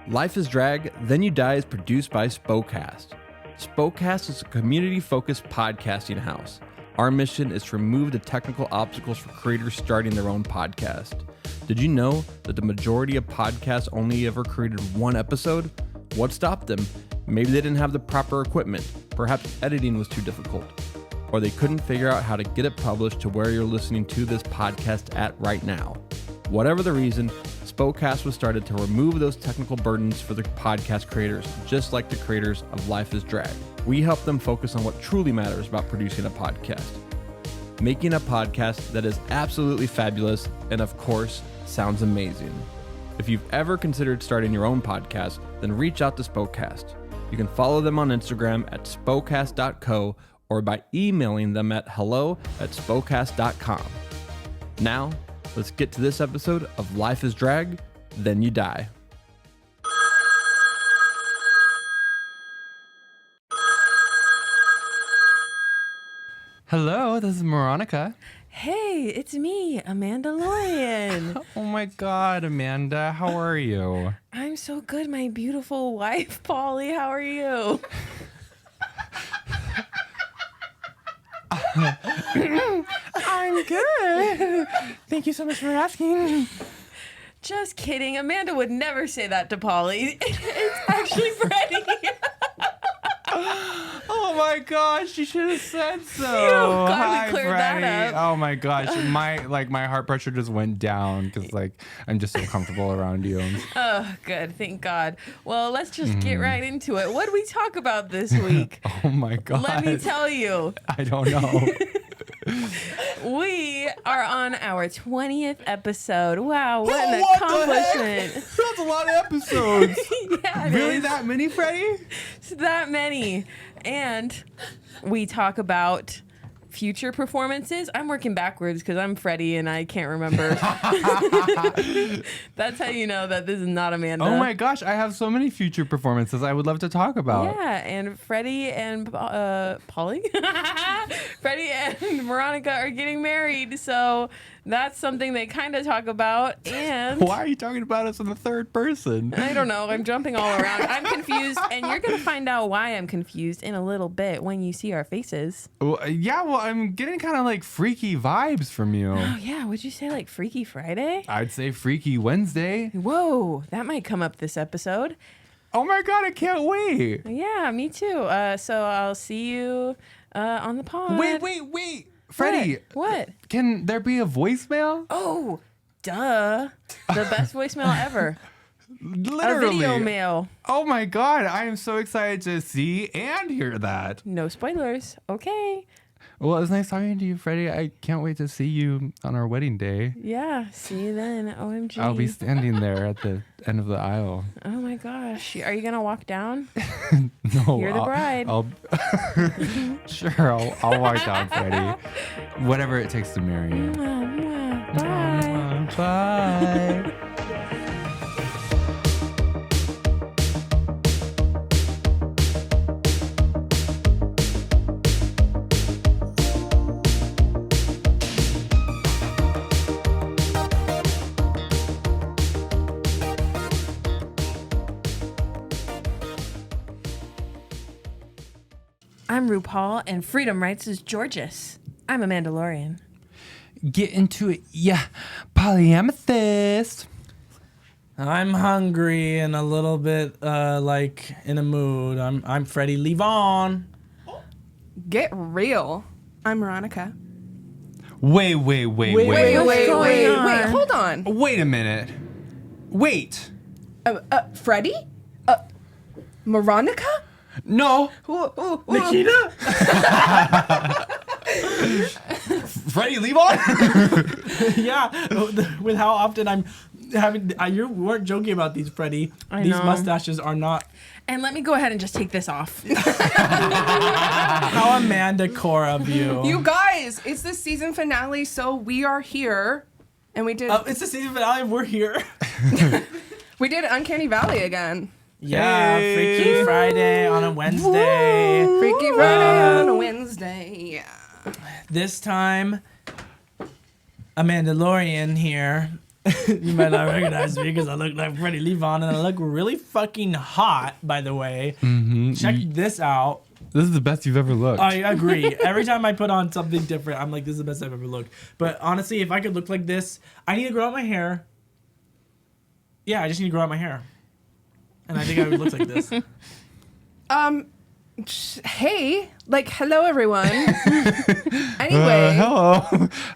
Life is Drag, Then You Die is produced by SpoKast. SpoKast is a community-focused podcasting house. Our mission is to remove the technical obstacles for creators starting their own podcast. Did you know that the majority of podcasts only ever created one episode? What stopped them? Maybe they didn't have the proper equipment. Perhaps editing was too difficult. Or they couldn't figure out how to get it published to where you're listening to this podcast at right now. Whatever the reason, SpoKast was started to remove those technical burdens for the podcast creators, just like the creators of Life is Drag. We help them focus on what truly matters about producing a podcast. Making a podcast that is absolutely fabulous and, of course, sounds amazing. If you've ever considered starting your own podcast, then reach out to SpoKast. You can follow them on Instagram at spokast.co or by emailing them at hello@spokast.com. Now, let's get to this episode of Life is Drag, Then You Die. Hello, this is Moronica. Hey, it's me, Amanda Lorian. Oh my God, Amanda, how are you? I'm so good, my beautiful wife, Polly. How are you? I'm good. Thank you so much for asking. Just kidding. Amanda would never say that to Polly. It's actually Freddie. Oh my gosh, you should have said so. Glad we cleared that Freddie. up. Oh my gosh, my heart pressure just went down because I'm just so comfortable around you. Oh, good. Thank God. Well, let's just get right into it. What did we talk about this week? Oh my God. Let me tell you. I don't know. We are on our 20th episode. Wow, what an What the accomplishment. heck? That's a lot of episodes. Yeah, it Really, is. that many, Freddie? It's that many. And we talk about future performances. I'm working backwards because I'm Freddie and I can't remember. That's how you know that this is not Amanda. Oh my gosh, I have so many future performances I would love to talk about. Yeah, and Freddie and Polly? Freddie and Moronica are getting married, so that's something they kind of talk about. And Why are you talking about us in the third person? I don't know. I'm jumping all around. I'm confused, and you're going to find out why I'm confused in a little bit when you see our faces. Well, I'm getting kind of like freaky vibes from you. Oh, yeah. Would you say like Freaky Friday? I'd say Freaky Wednesday. Whoa, that might come up this episode. Oh my God, I can't wait. Yeah, me too. So I'll see you on the pod. Wait. Freddie, What? can there be a voicemail? Oh, duh. The best voicemail ever. Literally. A video mail. Oh my God, I am so excited to see and hear that. No spoilers. Okay. Well, it was nice talking to you, Freddie. I can't wait to see you on our wedding day. Yeah, see you then. OMG. I'll be standing there at the end of the aisle. Oh my gosh. Are you going to walk down? No, You're the bride. Sure, I'll walk down, Freddie. Whatever it takes to marry you. Mwah, mwah. Bye. Bye. I'm RuPaul, and Freedom Writes is Georges. I'm Amanda Lorian. Get into it, yeah. Polyamethyst. I'm hungry and a little bit in a mood. I'm Freddie. Leave on. Get real. I'm Moronica. Wait. Wait, on? hold on. Wait a minute. Wait. Freddie? Moronica? No. Nikita? Freddie, leave on. Yeah, with how often I'm having... you weren't joking about these, Freddie. I These know. mustaches are not... And let me go ahead and just take this off. How Amanda core of you. You guys, it's the season finale, so we are here. And we did It's the season finale and we're here. Uncanny Valley again. Yeah, Hey. Freaky Friday on a Wednesday. Freaky Friday on a Wednesday. Yeah. This time, Amanda Lorian here You might not recognize me because I look like Freddie Levon, and I look really fucking hot, by the way. Check this out. This is the best you've ever looked. I agree. Every time I put on something different, I'm like, this is the best I've ever looked. But honestly, if I could look like this, I need to grow out my hair. Yeah, I just need to grow out my hair. And I think I would look like this. Hey, like, hello, everyone. Anyway. Hello.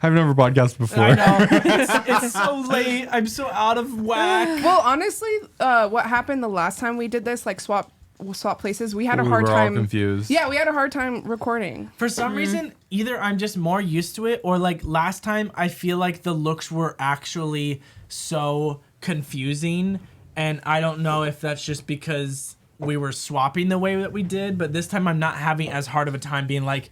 I've never podcasted before. I know. It's so late. I'm so out of whack. Well, honestly, what happened the last time we did this, like swap places, we had a We hard were all time. confused. Yeah, we had a hard time recording. For some reason, either I'm just more used to it, or like last time, I feel like the looks were actually so confusing. And I don't know if that's just because we were swapping the way that we did, but this time I'm not having as hard of a time being like,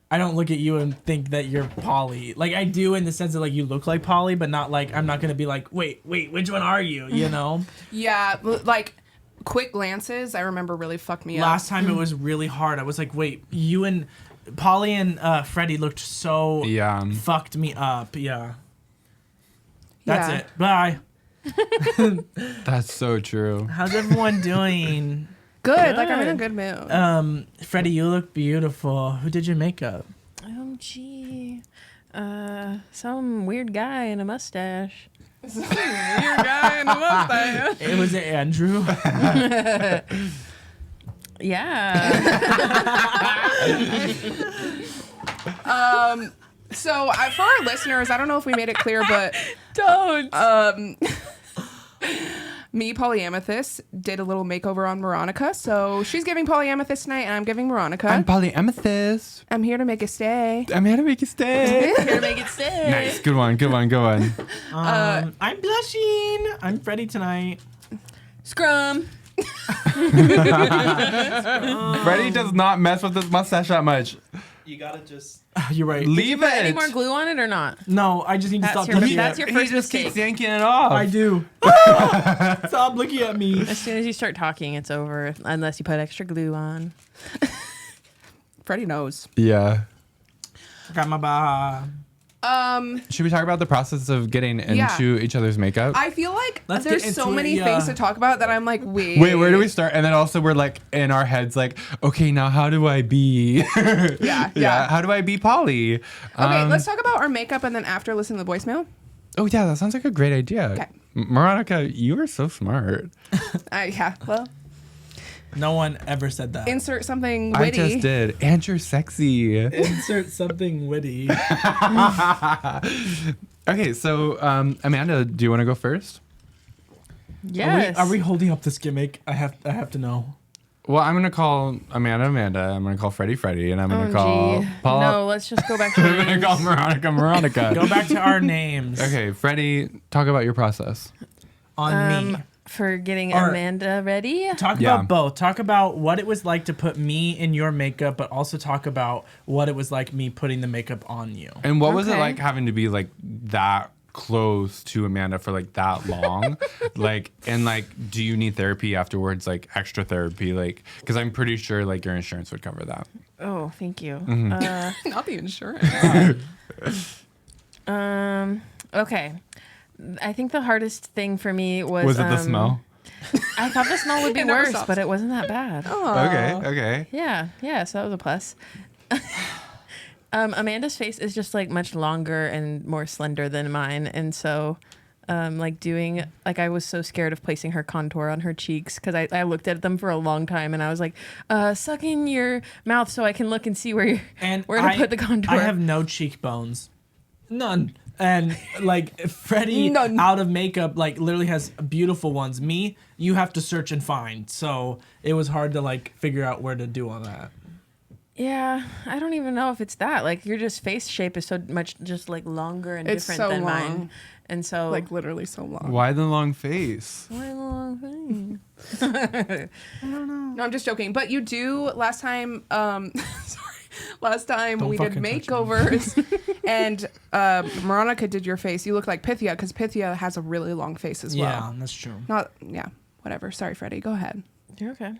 I don't look at you and think that you're Polly. Like I do in the sense that like you look like Polly, but not like I'm not gonna be like, wait, which one are you? You know? Yeah, like quick glances, I remember really fucked me up. Last time it was really hard. I was like, wait, you and Polly and Freddie looked so fucked me up. Yeah. That's Yeah. it. Bye. That's so true. How's everyone doing? Good, like I'm in a good mood. Freddie, you look beautiful. Who did your makeup? OMG. Some weird guy in a mustache. Weird guy in the mustache. It was Andrew. Yeah. So for our listeners, I don't know if we made it clear, but Don't. me, Polyamethyst, did a little makeover on Moronica. So she's giving Polyamethyst tonight, and I'm giving Moronica. I'm Polyamethyst. I'm here to make it stay. I'm here to make you stay. Here to make it stay. Nice. Good one. Good one. Good one. I'm blushing. I'm Freddie tonight. Scrum. Freddie does not mess with his mustache that much. You gotta just. You're right. Leave Put it. any more glue on it or not? No, I just need to stop your- touching that's it. your He first just keeps mistake. yanking it off. I do. Stop looking at me. As soon as you start talking, it's over. Unless you put extra glue on. Freddie knows. Yeah. Gamaba. Should we talk about the process of getting into each other's makeup? I feel like Let's there's get so into it, many yeah. things to talk about that I'm like, wait. Wait, where do we start? And then also we're like in our heads like, okay, now how do I be? Yeah. How do I be Polly? Okay, let's talk about our makeup and then after listen to the voicemail. Oh yeah, that sounds like a great idea. Okay. Moronica, you are so smart. Yeah, well, No one ever said that. insert something I witty. just did. And you're sexy. Insert something witty. Okay, so Amanda, do you want to go first? Yes. Are we holding up this gimmick? I have to know. Well, I'm gonna call Amanda. I'm gonna call Freddie, and I'm gonna call Paul. No, let's just go back to I'm gonna names. call Moronica. Go back to our names. Okay, Freddie, talk about your process. On me. For getting Or- Amanda ready. Talk Yeah. about both. Talk about what it was like to put me in your makeup, but also talk about what it was like me putting the makeup on you. And what was it Okay. like having to be like that close to Amanda for like that long? Do you need therapy afterwards? Like extra therapy? Like, because I'm pretty sure like your insurance would cover that. Oh, thank you. Not the insurance. Okay. I think the hardest thing for me was. Was it the smell? I thought the smell would be It never worse, stops. but it wasn't that bad. Okay. Yeah, so that was a plus. Amanda's face is just like much longer and more slender than mine, and so I was so scared of placing her contour on her cheeks because I looked at them for a long time and I was like, suck in your mouth so I can look and see where to put the contour. I have no cheekbones. None. And like Freddie None. out of makeup like literally has beautiful ones. Me, you have to search and find. So it was hard to like figure out where to do all that. Yeah, I don't even know if it's that. Like your just face shape is so much just like longer and It's different so than long. mine. And so Like literally so long. Why the long face? why the long thing? No, I'm just joking. But you do last time. Last time Don't we did fucking touch me. makeovers, and Moronica did your face. You look like Pythia because Pythia has a really long face as well. Yeah, that's true. Whatever. Sorry, Freddie. Go ahead. You're okay.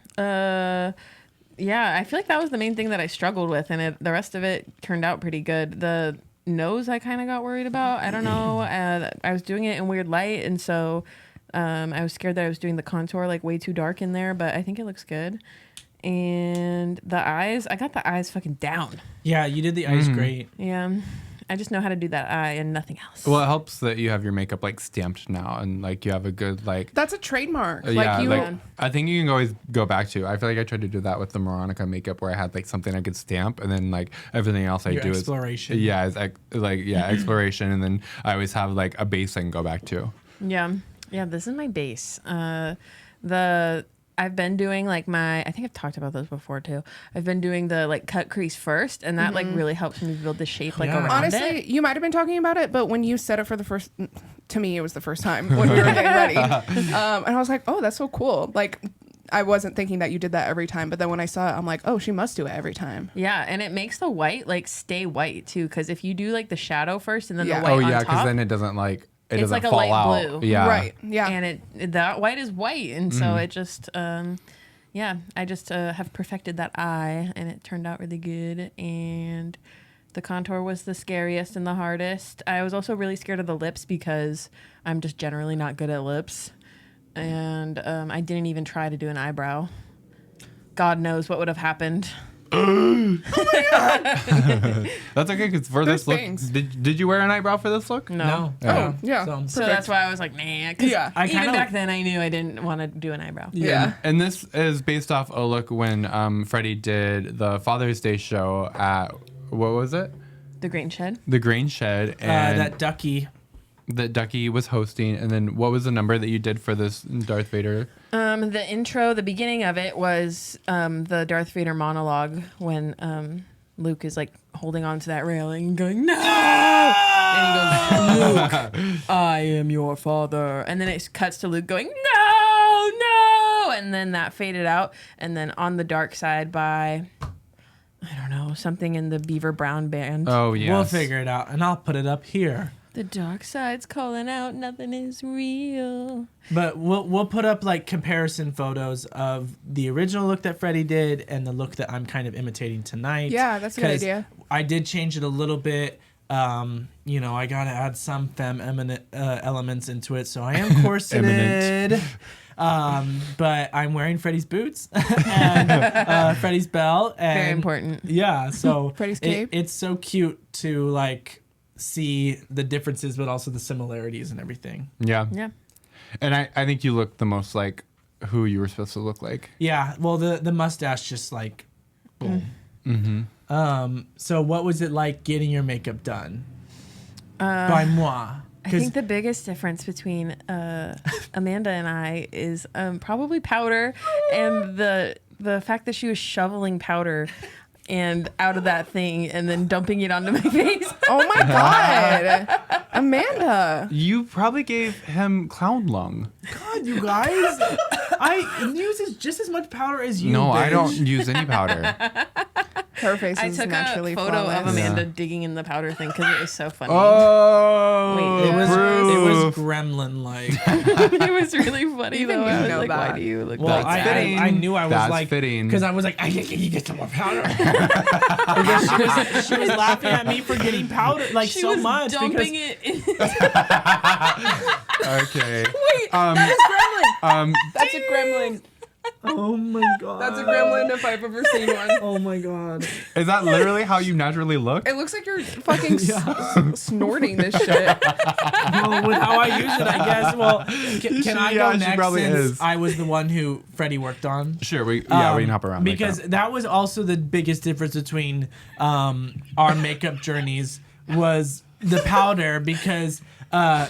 Yeah, I feel like that was the main thing that I struggled with, and the rest of it turned out pretty good. The nose I kind of got worried about. I don't know. I was doing it in weird light, and so I was scared that I was doing the contour like way too dark in there, but I think it looks good. And the eyes, I got the eyes fucking down. Yeah, you did the eyes great. Yeah. I just know how to do that eye and nothing else. Well, it helps that you have your makeup like stamped now, and like you have a good like. That's a trademark. Yeah, Like you. like I think you can always go back to. I feel like I tried to do that with the Moronica makeup, where I had like something I could stamp, and then like everything else I Your do exploration. is exploration, and then I always have like a base I can go back to. Yeah. This is my base. I've been doing like I think I've talked about those before too. I've been doing the like cut crease first, and that like really helps me build the shape like around Honestly, it. you might have been talking about it, but when you said it for the first, to me, it was the first time when we were getting ready. And I was like, oh, that's so cool. Like, I wasn't thinking that you did that every time, but then when I saw it, I'm like, oh, she must do it every time. Yeah, and it makes the white like stay white too, because if you do like the shadow first and then the white Oh on yeah, top, because then it doesn't like it it's doesn't like a fall light out. blue. Yeah. Right. Yeah. and that white is white, and so it just I just have perfected that eye, and it turned out really good. And the contour was the scariest and the hardest. I was also really scared of the lips because I'm just generally not good at lips, and I didn't even try to do an eyebrow. God knows what would have happened. That's okay, because for There's this look, bangs. did you wear an eyebrow for this look? No. Oh, yeah. So, So that's why I was like, nah. 'Cause Yeah. I even kinda- back then, I knew I didn't want to do an eyebrow. Yeah. And this is based off a look when Freddie did the Father's Day show at, what was it? The Grain Shed. The Grain Shed. And that ducky. that Ducky was hosting. And then what was the number that you did for this Darth Vader? The intro, the beginning of it was the Darth Vader monologue when Luke is like holding on to that railing and going, no! And he goes, Luke, I am your father. And then it cuts to Luke going, no, no! And then that faded out. And then On the Dark Side by, I don't know, something in the Beaver Brown band. Oh, yes. We'll figure it out, and I'll put it up here. The dark side's calling out, nothing is real. But we'll put up like comparison photos of the original look that Freddie did and the look that I'm kind of imitating tonight. Yeah, that's a good 'Cause idea. I did change it a little bit. I gotta add some feminine elements into it, so I am corseted. But I'm wearing Freddie's boots and Freddie's belt. And Very important. Yeah, so Freddie's cape. it's so cute to like see the differences, but also the similarities and everything. Yeah. Yeah. And I think you look the most like who you were supposed to look like. Yeah, well, the mustache just like, boom. So what was it like getting your makeup done? By moi. I think the biggest difference between Amanda and I is probably powder and the fact that she was shoveling powder and out of that thing and then dumping it onto my face. Oh my God. Amanda. You probably gave him clown lung. God, you guys, I use just as much powder as you. No, I bitch. don't use any powder. Her face I is took a naturally photo flawless. of Amanda Yeah. digging in the powder thing because it was so funny. Oh, Wait, It was proof. gremlin like. It was really funny Even though. you I was know like, that. why do you look Well, like that? fitting. I knew I was That's like fitting. because I was like, I can you get some more powder. Because she was laughing at me for getting powder like She so was much. dumping because, it in Okay. Wait, Um, that's a gremlin. Oh my god. That's a gremlin if I've ever seen one. Oh my god. is that literally how you naturally look? It looks like you're fucking snorting this shit. Well, with how I use it, I guess. Well, can I go Yeah, she next probably since is. I was the one who Freddie worked on? Sure, we can hop around. like Because that. that was also the biggest difference between our makeup journeys was the powder because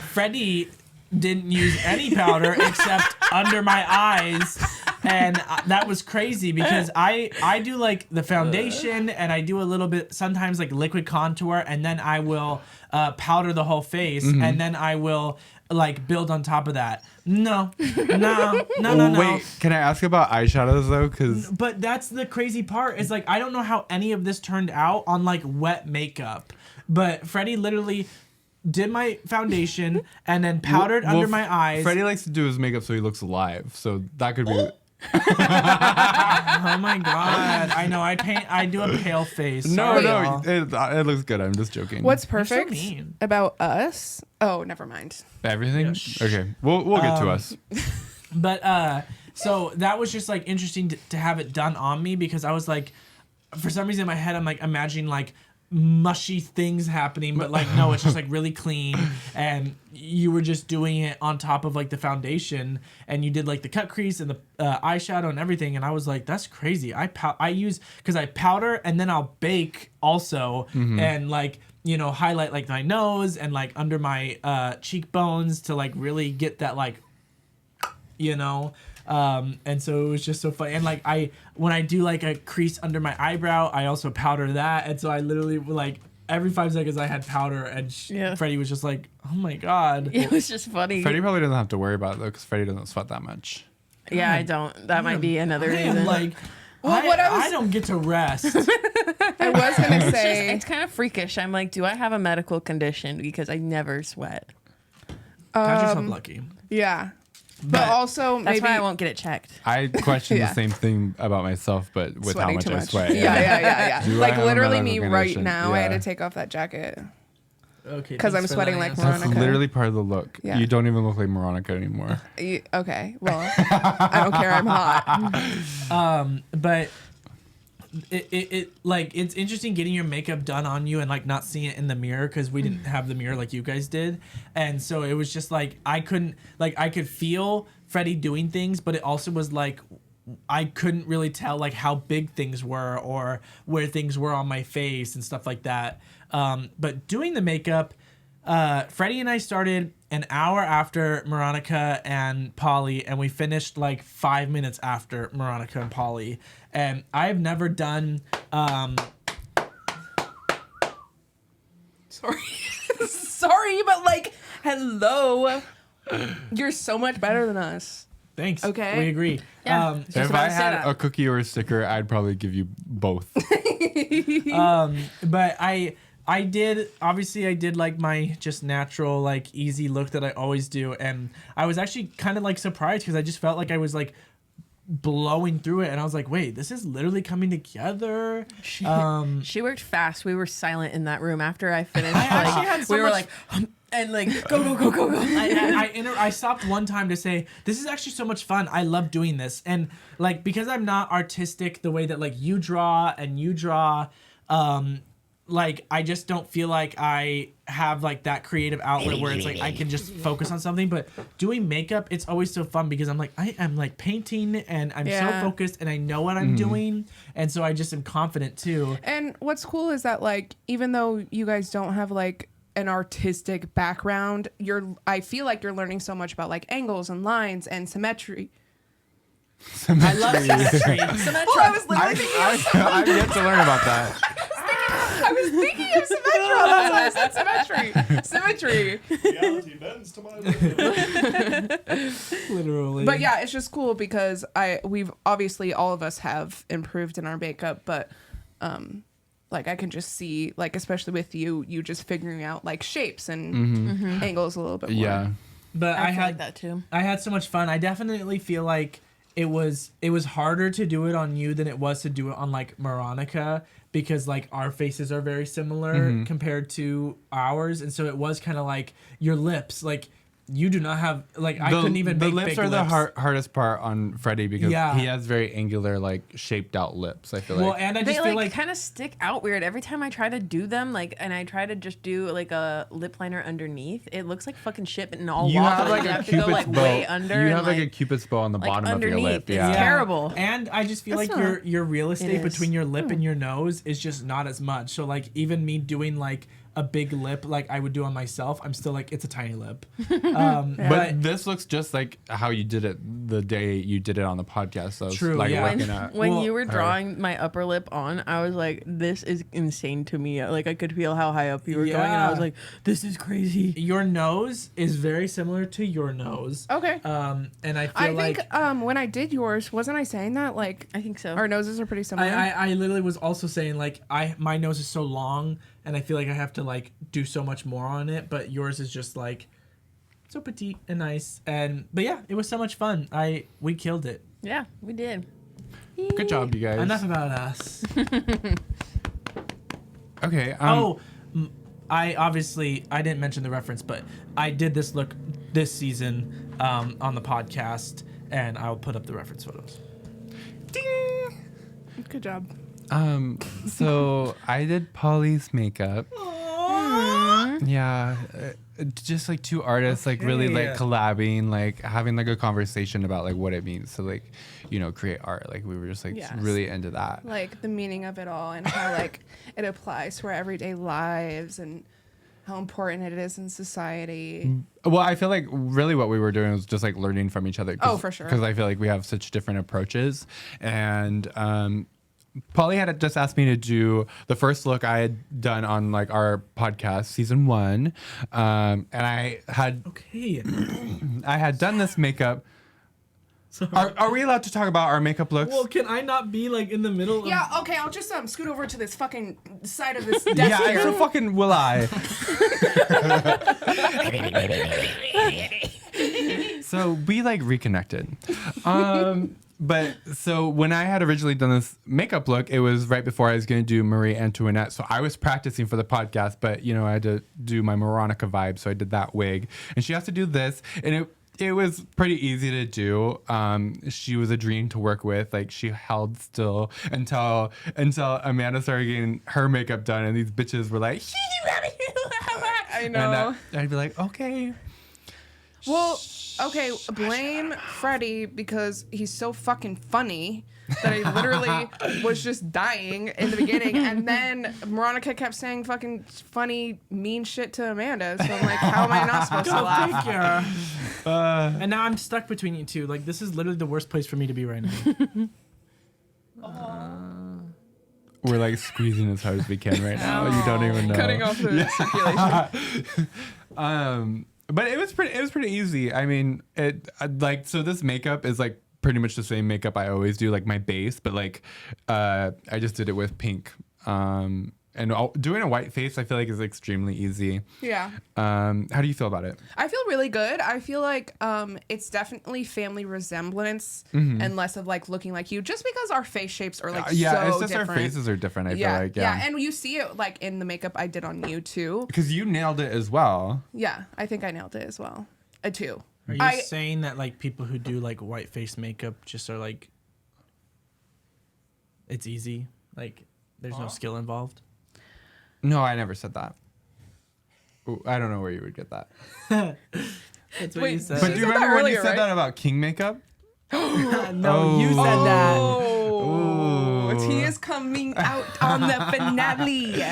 Freddie didn't use any powder except under my eyes. And that was crazy because I do like the foundation and I do a little bit sometimes like liquid contour and then I will powder the whole face and then I will like build on top of that. No. Wait, can I ask about eyeshadows though? Because But that's the crazy part is like I don't know how any of this turned out on like wet makeup. But Freddie literally did my foundation and then powdered under my eyes. Freddie likes to do his makeup so he looks alive. So that could be. Oh my god! I know. I do a pale face. No, Sorry, y'all. it looks good. I'm just joking. What's so perfect mean. about us? Oh, never mind. everything? Yeah, shh. Okay, we'll get to us. But so that was just like interesting to have it done on me because I was like, for some reason in my head I'm like imagining like mushy things happening, but like no, it's just like really clean, and you were just doing it on top of like the foundation, and you did like the cut crease and the eyeshadow and everything, and I was like, that's crazy. I use because I powder and then I'll bake also, and like highlight like my nose and like under my cheekbones to like really get that like and so it was just so funny. And like when I do like a crease under my eyebrow, I also powder that, and so I literally like every 5 seconds I had powder, and Freddie was just like, oh my god. It was just funny. Freddie probably doesn't have to worry about it though, because Freddie doesn't sweat that much. Yeah, I don't. That might be another I reason. am like, Well, what I don't get to rest. I was gonna say it's kind of freakish. I'm like, do I have a medical condition because I never sweat? Count yourself lucky. yeah, but also That's maybe why I won't get it checked. I question Yeah. the same thing about myself, but with how sweating much too I much. sweat. Yeah. Do I Like have a literally medical me right condition? now, I had Yeah. to take off that jacket. Okay. 'Cause thanks I'm for sweating letting like us know. That's Moronica. literally part of the look. Yeah. You don't even look like Moronica anymore. Okay, well, I don't care. I'm hot. But it like it's interesting getting your makeup done on you and like not seeing it in the mirror because we didn't have the mirror like you guys did, and so it was just like I could feel Freddie doing things, but it also was like I couldn't really tell like how big things were or where things were on my face and stuff like that. But doing the makeup, Freddie and I started an hour after Moronica and Polly, and we finished like 5 minutes after Moronica and Polly. And I've never done Sorry, but like, hello. You're so much better than us. thanks. Okay. We agree. Yeah. Just If about I to say had that. a cookie or a sticker, I'd probably give you both. But I did like my just natural like easy look that I always do, and I was actually kind of like surprised because I just felt like I was like blowing through it, and I was like, wait, this is literally coming together. She worked fast. We were silent in that room after I finished. I actually had so we were much- like, and like, go. I stopped one time to say, this is actually so much fun. I love doing this. And like, because I'm not artistic the way that like you draw, like I just don't feel like I have like that creative outlet where it's like I can just focus on something. But doing makeup, it's always so fun because I'm like, I am like painting and I'm Yeah. so focused and I know what I'm doing. And so I just am confident too. And what's cool is that like, even though you guys don't have like an artistic background, I feel like you're learning so much about like angles and lines and symmetry. I love symmetry. Well, I was literally thinking I've yet to learn about that. I was thinking of Symmetra. That's why I said symmetry. Symmetry. Reality bends to my will. Literally. But yeah, it's just cool because we've obviously all of us have improved in our makeup, but like I can just see like especially with you just figuring out like shapes and angles a little bit more. Yeah. But I I feel had like that too. I had so much fun. I definitely feel like it was harder to do it on you than it was to do it on like Moronica because like our faces are very similar compared to ours, and so it was kind of like your lips, like you do not have like I couldn't even the make lips big are the lips. hardest part on Freddie because Yeah. he has very angular like shaped out lips. I feel Well, like. and I They just feel like like kind of stick out weird every time I try to do them. Like, and I try to just do like a lip liner underneath. It looks like fucking shit, and all You walk have on it. like You a have to go cupid's like bow. way under. You and, have like a cupid's bow on the like, bottom of your underneath. lip. It's Yeah. terrible. And I just feel That's like not- your real estate is. between your lip and your nose is just not as much. So like even me doing like a big lip like I would do on myself, I'm still like it's a tiny lip. But this looks just like how you did it the day you did it on the podcast. So True, like yeah. looking at When Well, you were drawing my upper lip on, I was like, this is insane to me. Like, I could feel how high up you were going, and I was Yeah. like, this is crazy. Your nose is very similar to your nose. Okay. And I feel I like think when I did yours, wasn't I saying that like I think so. our noses are pretty similar? I literally was also saying like my nose is so long and I feel like I have to like do so much more on it, but yours is just like so petite and nice. But yeah, it was so much fun. We killed it. Yeah, we did. Good job, you guys. Enough about us. Okay. I didn't mention the reference, but I did this look this season on the podcast, and I'll put up the reference photos. Ding. Good job. So I did Polly's makeup. Yeah, just like two artists, like really like collabing, like having like a conversation about like what it means to like, you know, create art. Like we were just like really into that. Like the meaning of it all and how like it applies to our everyday lives and how important it is in society. Well, I feel like really what we were doing was just like learning from each other. Oh, for sure. Because I feel like we have such different approaches. And Polly had just asked me to do the first look I had done on like our podcast, season 1. And I had I had done this makeup. Are we allowed to talk about our makeup looks? Well, can I not be like in the middle of... Yeah, okay, I'll just scoot over to this fucking side of this desk yeah, here. so fucking will I. So we like reconnected. But so when I had originally done this makeup look, it was right before I was going to do Marie Antoinette. So I was practicing for the podcast, but you know, I had to do my Moronica vibe. So I did that wig and she has to do this. And it was pretty easy to do. She was a dream to work with. Like she held still until Amanda started getting her makeup done. And these bitches were like, I know. And I'd be like, okay. Well, okay, blame Freddie because he's so fucking funny that I literally was just dying in the beginning. And then Moronica kept saying fucking funny, mean shit to Amanda. So I'm like, how am I not supposed to laugh? Thank you. And now I'm stuck between you two. Like, this is literally the worst place for me to be right now. We're like squeezing as hard as we can right now. You don't even know. Cutting off the circulation. But it was pretty easy. I mean, so this makeup is like pretty much the same makeup I always do, like my base, but like I just did it with pink. And doing a white face, I feel like is extremely easy. Yeah. How do you feel about it? I feel really good. I feel like it's definitely family resemblance and less of like looking like you, just because our face shapes are like so it's just different. our faces are different. I feel like and you see it like in the makeup I did on you too. because you nailed it as well. Yeah, I think I nailed it as well. Too. Are you saying that like people who do like white face makeup just are like, it's easy, like there's no skill involved? No, I never said that. Ooh, I don't know where you would get that. That's what you said. But do you said that remember when you earlier, said right? that about King makeup? No, you said that. Oh, he is coming out on the finale.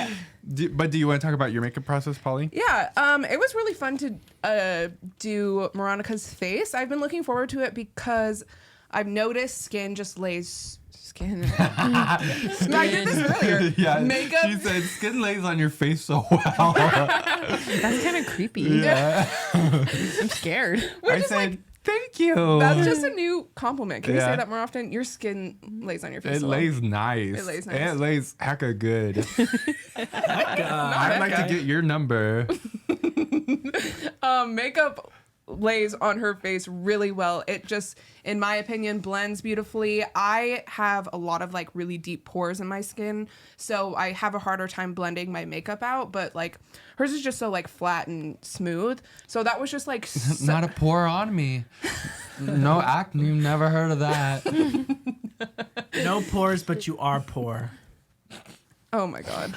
But do you want to talk about your makeup process, Polly? Yeah, it was really fun to do Moronica's face. I've been looking forward to it because I've noticed skin just lays skin. I did this earlier. Yeah, makeup. she said skin lays on your face so well. That's kind of creepy. Yeah. I'm scared. We're I just said, like, thank you. that's just a new compliment. Can you Yeah. say that more often? Your skin lays on your face. It a lot. lays nice. It lays nice. It lays hecka good. I'd I'd like to get your number. Makeup lays on her face really well. It just, in my opinion, blends beautifully. I have a lot of like really deep pores in my skin, so I have a harder time blending my makeup out, but like hers is just so like flat and smooth. So that was just like Not a pore on me. No acne. You've never heard of that. No pores, but you are poor. Oh my god.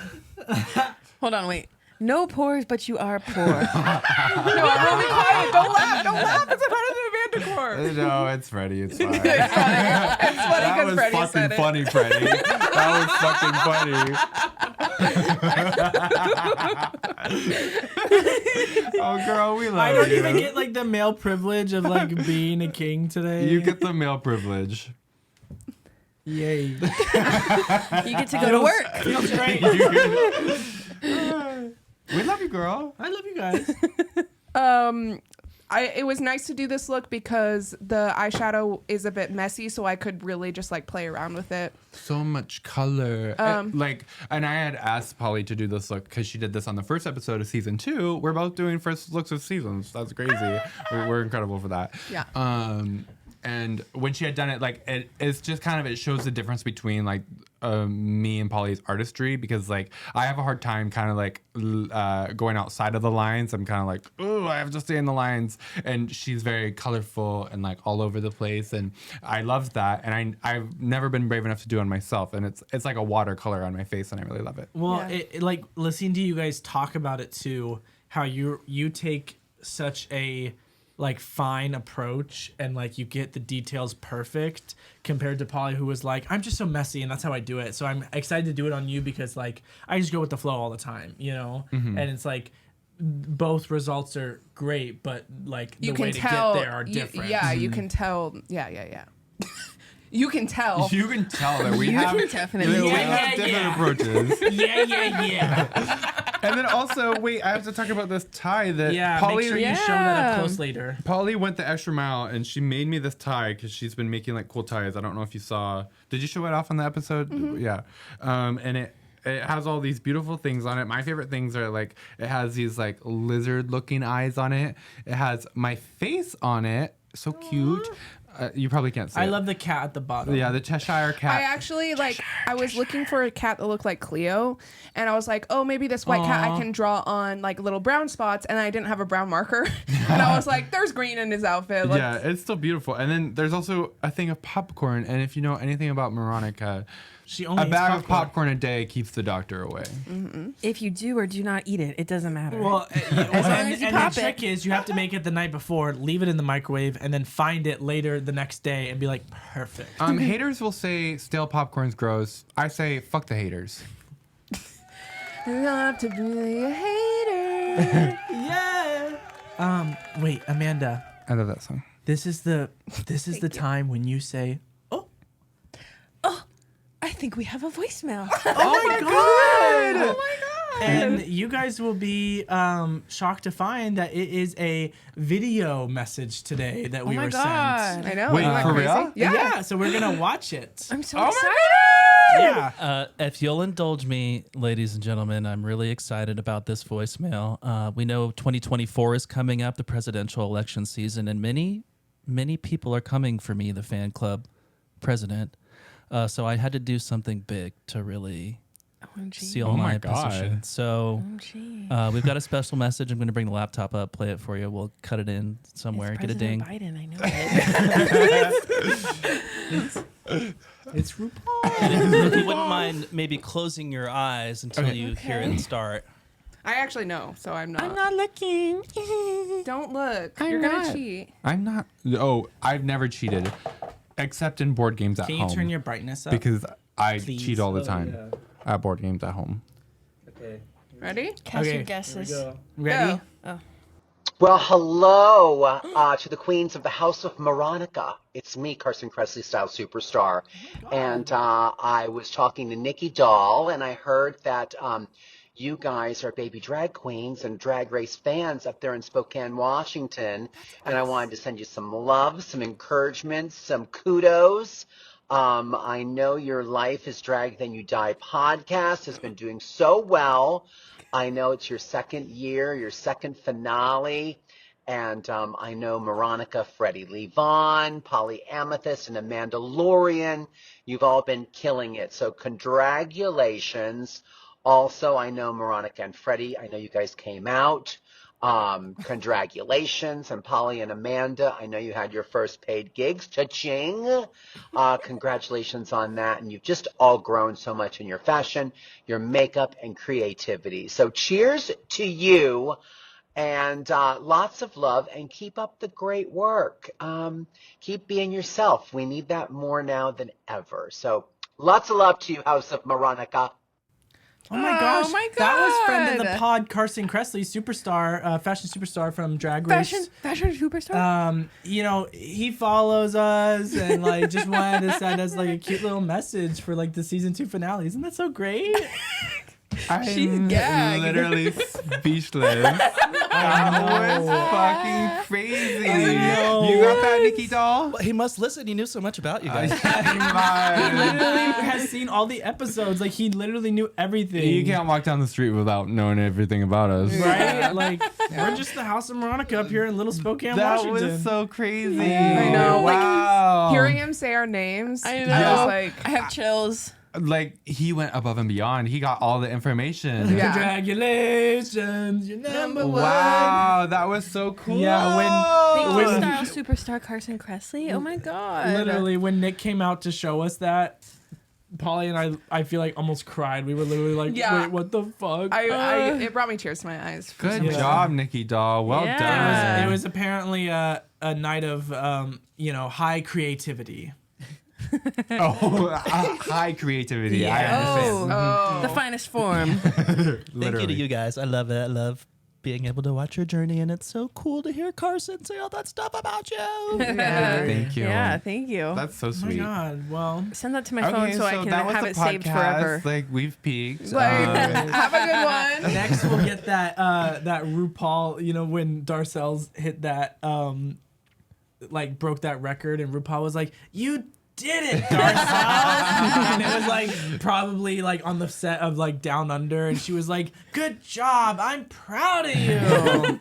Hold on, wait. No pores, but you are poor. No, I'm really quiet. Don't laugh. Don't laugh. It's a part of the Amanda core. No, it's Freddie. It's fine. It's funny That because was Freddie fucking said it. funny, Freddie. That was fucking funny. Oh, girl, we love I don't you. even get like the male privilege of like being a king today. You get the male privilege. Yay. You get to go to work. Feels great. We love you, girl. I love you guys. It was nice to do this look because the eyeshadow is a bit messy, so I could really just like play around with it. So much color. And I had asked Polly to do this look because she did this on the first episode of season 2. We're both doing first looks of seasons. That's crazy. We're incredible for that. Yeah. And when she had done it, like it's just kind of, it shows the difference between like me and Polly's artistry, because like I have a hard time kind of like going outside of the lines. I'm kind of like, oh, I have to stay in the lines. And she's very colorful and like all over the place, and I love that. And I've never been brave enough to do it myself, and it's like a watercolor on my face, and I really love it. Well, it like listening to you guys talk about it too, how you take such a like fine approach and like you get the details perfect compared to Polly, who was like, I'm just so messy and that's how I do it. So I'm excited to do it on you because like I just go with the flow all the time, you know? And it's like both results are great, but like the way to get there are different. You can tell. Yeah. You can tell. You can tell that we have definitely we have different approaches. Yeah. And then also, wait, I have to talk about this tie that Polly. Make sure you show that up close later. Polly went the extra mile and she made me this tie because she's been making like cool ties. I don't know if you saw. Did you show it off on the episode? Yeah. And it has all these beautiful things on it. My favorite things are like it has these like lizard looking eyes on it. It has my face on it. So cute. You probably can't see I it. love the cat at the bottom. Yeah, the Cheshire cat. I actually I was looking for a cat that looked like Cleo, and I was like, oh, maybe this white cat I can draw on like little brown spots, and I didn't have a brown marker. And I was like, there's green in his outfit. Yeah, it's still beautiful. And then there's also a thing of popcorn, and if you know anything about Moronica, she only a eats bag of popcorn a day keeps the doctor away. If you do or do not eat it, it doesn't matter. Well, as you and pop the trick is you have to make it the night before, leave it in the microwave, and then find it later the next day and be like, perfect. Haters will say stale popcorn's gross. I say fuck the haters. Love to be a hater. Yeah. Wait, Amanda. I love that song. This is the time when you say, "Oh, I think we have a voicemail. oh my god, oh my god!" And you guys will be shocked to find that it is a video message today that we were sent. I know. Wait, isn't that for crazy? real? Yeah. So we're gonna watch it. I'm so excited. Yeah. If you'll indulge me, ladies and gentlemen, I'm really excited about this voicemail. We know 2024 is coming up, the presidential election season, and many people are coming for me, the fan club president. So I had to do something big to really seal my position. So we've got a special message. I'm going to bring the laptop up, play it for you. We'll cut it in somewhere, get a ding. Biden, I know it. It's RuPaul. If you wouldn't mind maybe closing your eyes until you hear it start. I actually know, so I'm not. I'm not looking. Don't look. You're gonna cheat. I'm not. Oh, I've never cheated, except in board games at Can home. you turn your brightness up? Because I Please. cheat all the time at board games at home. Okay. Ready? Cast your Okay, guesses. Ready? Go. Well, hello to the queens of the House of Moronica. It's me, Carson Kressley style superstar. And I was talking to Nikki Doll, and I heard that you guys are baby drag queens and drag race fans up there in Spokane, Washington. And I wanted to send you some love, some encouragement, some kudos. I know your Life is Drag Then You Die podcast has been doing so well. I know it's your second year, your second finale. And I know Moronica, Freddie Levon, Polly Amethyst, and Amanda Lorian, you've all been killing it. So congratulations. Also, I know Moronica and Freddie, I know you guys came out. Congratulations. And Polly and Amanda, I know you had your first paid gigs. Cha-ching. Congratulations on that. And you've just all grown so much in your fashion, your makeup, and creativity. So cheers to you. And lots of love, and keep up the great work. Keep being yourself. We need that more now than ever. So lots of love to you, House of Moronica. Oh my gosh. my That was friend of the God. pod, Carson Kressley, superstar, fashion superstar from Drag Race. Fashion superstar. You know, he follows us and like just wanted to send us like a cute little message for like the season 2 finale. Isn't that so great? I'm gagged. literally speechless. That was fucking crazy. You got that, Nikki doll? Well, he must listen. He knew so much about you guys. He literally has seen all the episodes. Like, he literally knew everything. You can't walk down the street without knowing everything about us. Right? Like, we're just the House of Moronica up here in Little Spokane, That Washington. was so crazy. I know. Wow. Like, hearing him say our names, I I know. was like, I have chills. Like, he went above and beyond. He got all the information. Yeah. Congratulations, you're number one. Wow, that was so cool. Yeah, Thank when you, style superstar Carson Kressley. Oh my god. literally when Nick came out to show us that, Polly and I feel like almost cried. We were literally like, Yeah. wait, what the fuck? it brought me tears to my eyes. for Good some reason. job, Nikki doll. Well Yeah. done. It was apparently a night of high creativity. High creativity. Yeah. I understand. Oh. The finest form. Thank you Literally. to you guys. I love it. I love being able to watch your journey, and it's so cool to hear Carson say all that stuff about you. Yeah. Thank you. Yeah, thank you. That's so Oh my sweet. God. Well, Send that to my phone Okay, so I can that was have the it saved podcast. forever. Like, we've peaked. Like, have a good one. next we'll get that RuPaul, when Darcel's hit that like broke that record and RuPaul was like, "You did it, Darcel." And it was like probably like on the set of like Down Under, and she was like, "Good job, I'm proud of you."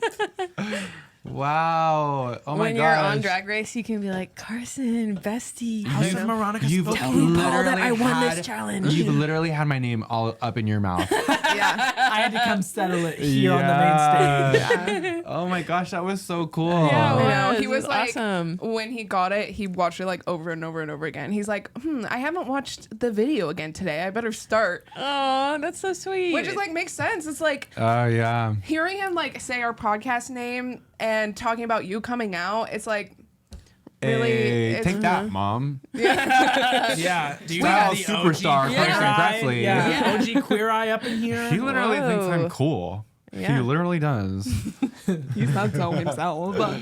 Wow. Oh my when gosh. you're on Drag Race, you can be like, Carson, bestie. House of Also, Moronica You've spoke- tell RuPaul that literally I won this had- challenge. You've literally had my name all up in your mouth. Yeah. I had to come settle it here on the main stage. Oh my gosh, that was so cool. Yeah, I know. was. He It was was like, awesome. when he got it, he watched it like over and over and over again. He's like, I haven't watched the video again today. I better start. Oh, that's so sweet. Which is like, makes sense. It's like, Oh yeah. hearing him like say our podcast name and talking about you coming out, it's like really Hey, it's, take that, mom. Yeah. Do you Style have the superstar, OG Carson Queer Eye? Kressley. Yeah. OG Queer Eye up in here. He literally thinks I'm Whoa. cool. Yeah. He literally does. he's not telling himself. But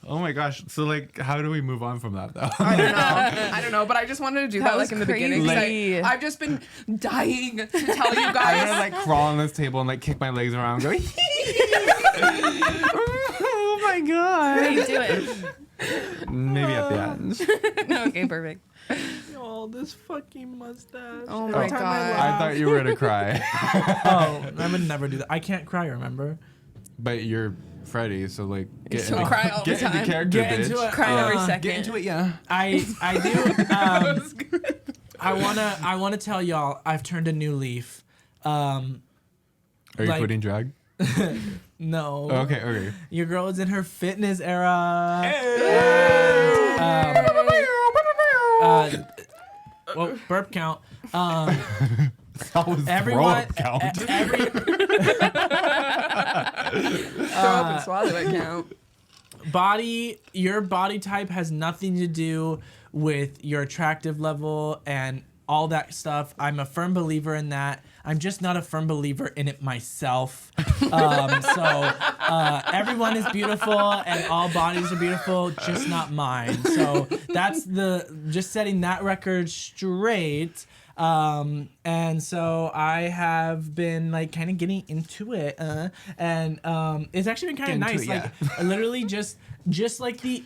Oh my gosh. So like, how do we move on from that though? I don't know. But I just wanted to do that, That like was in the beginning. 'cause crazy. I've just been dying to tell you I'm guys. gonna like crawl on this table and like kick my legs around, going. Oh my god. Hey, do it. Maybe at the end. Okay, perfect. Oh, this fucking mustache. Oh Every my time God. I thought you were gonna cry, Oh, I would never do that. I can't cry, remember? but you're Freddie, so like get, So cry all the get into time. character, Get into bitch. it. Cry every second. Get into it, yeah. I do. I wanna tell y'all I've turned a new leaf. Are you Like- quitting drag? No. Okay. Your girl is in her fitness era. Well, burp count. That was Everyone, throw-up count. Throw up and swallow account. Your body type has nothing to do with your attractive level and all that stuff. I'm a firm believer in that. I'm just not a firm believer in it myself. Everyone is beautiful and all bodies are beautiful, just not mine. So that's just setting that record straight. And so I have been like kind of getting into it, and it's actually been kind of Get nice. into it, Like literally just like the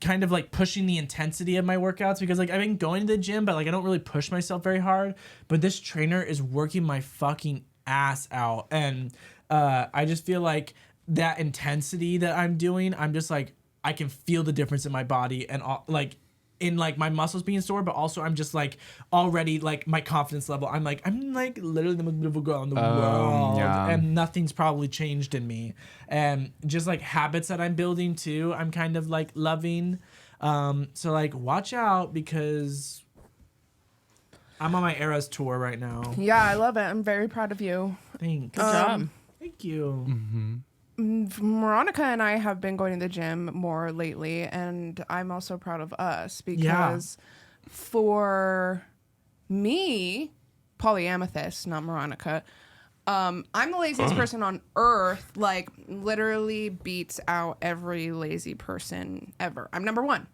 kind of like pushing the intensity of my workouts, because like I've been going to the gym, but like I don't really push myself very hard. But this trainer is working my fucking ass out, and I just feel like that intensity that I'm doing, I'm just like I can feel the difference in my body and all, like in like my muscles being sore, but also I'm just like already like my confidence level. I'm like literally the most beautiful girl in the world, yeah. and nothing's probably changed in me. And just like habits that I'm building too, I'm kind of like loving. So like watch out, because I'm on my Eras tour right now. Yeah, I love it. I'm very proud of you. Thanks. Good job. Thank you. Veronica and I have been going to the gym more lately, and I'm also proud of us because for me, Polyamethyst, not Moronica, I'm the laziest person on earth, like literally beats out every lazy person ever. I'm number one.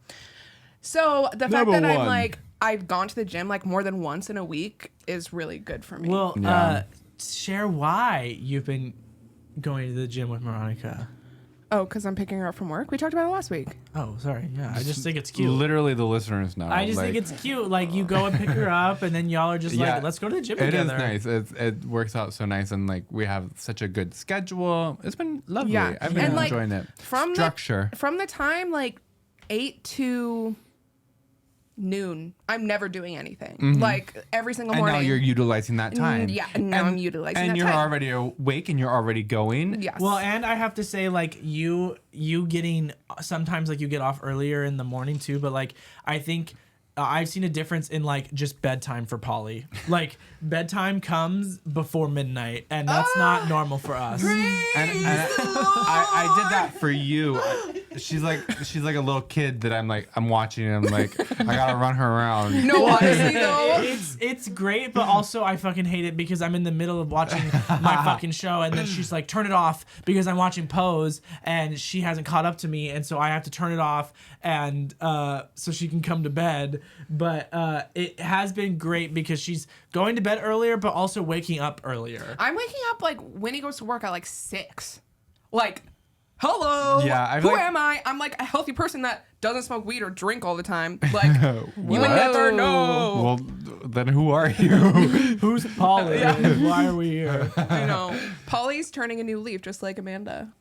So the fact Number that I'm one. like I've gone to the gym like more than once in a week is really good for me. Well, Yeah. share why you've been going to the gym with Moronica. oh, because I'm picking her up from work. We talked about it last week. Oh, sorry. Yeah, I just think it's cute. Literally, the listeners know. I just think it's cute. Like, you go and pick her up, and then y'all are just Yeah, like, let's go to the gym It together. is nice. It works out so nice, and like we have such a good schedule. It's been lovely. Yeah. I've been And, like, enjoying it. From Structure. From the time like 8 to noon, I'm never doing anything. Like every single And morning. now you're utilizing that time. Yeah, and now I'm utilizing and that you're time. already awake and you're already going. Yes. Well, and I have to say, like, you getting, sometimes, like, you get off earlier in the morning, too, but, like, I think I've seen a difference in, like, just bedtime for Polly. Like, bedtime comes before midnight, and that's not normal for us. And I did that for you. She's like a little kid that I'm watching and I'm like, I gotta run her around. no, honestly though. It's great, but also I fucking hate it because I'm in the middle of watching my fucking show, and then she's like, turn it off because I'm watching Pose, and she hasn't caught up to me, and so I have to turn it off, and so she can come to bed. But it has been great because she's going to bed earlier, but also waking up earlier. I'm waking up like when he goes to work at like 6. Like, hello. Yeah, I who feel like- am I? I'm like a healthy person that doesn't smoke weed or drink all the time. Like, you would never know. Well, then who are you? Who's Polly? Why are we here? I know. Polly's turning a new leaf, just like Amanda.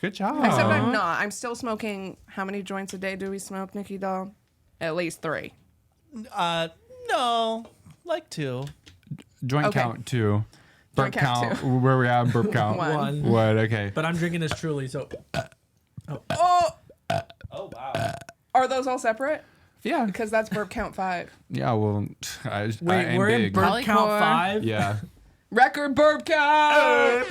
Good job. Except I'm not. I'm still smoking. How many joints a day do we smoke, Nikki Doll? At least 3. No, like 2. Joint Okay. count 2. Burp Joint count count. Where we at? Burp count. One. What? Okay. But I'm drinking this Truly, so Oh, Oh wow. are those all separate? Yeah. Because that's burp count 5. Yeah. Well, I wait, am we're in big. burp Polycore. count 5. Yeah. Record burp count.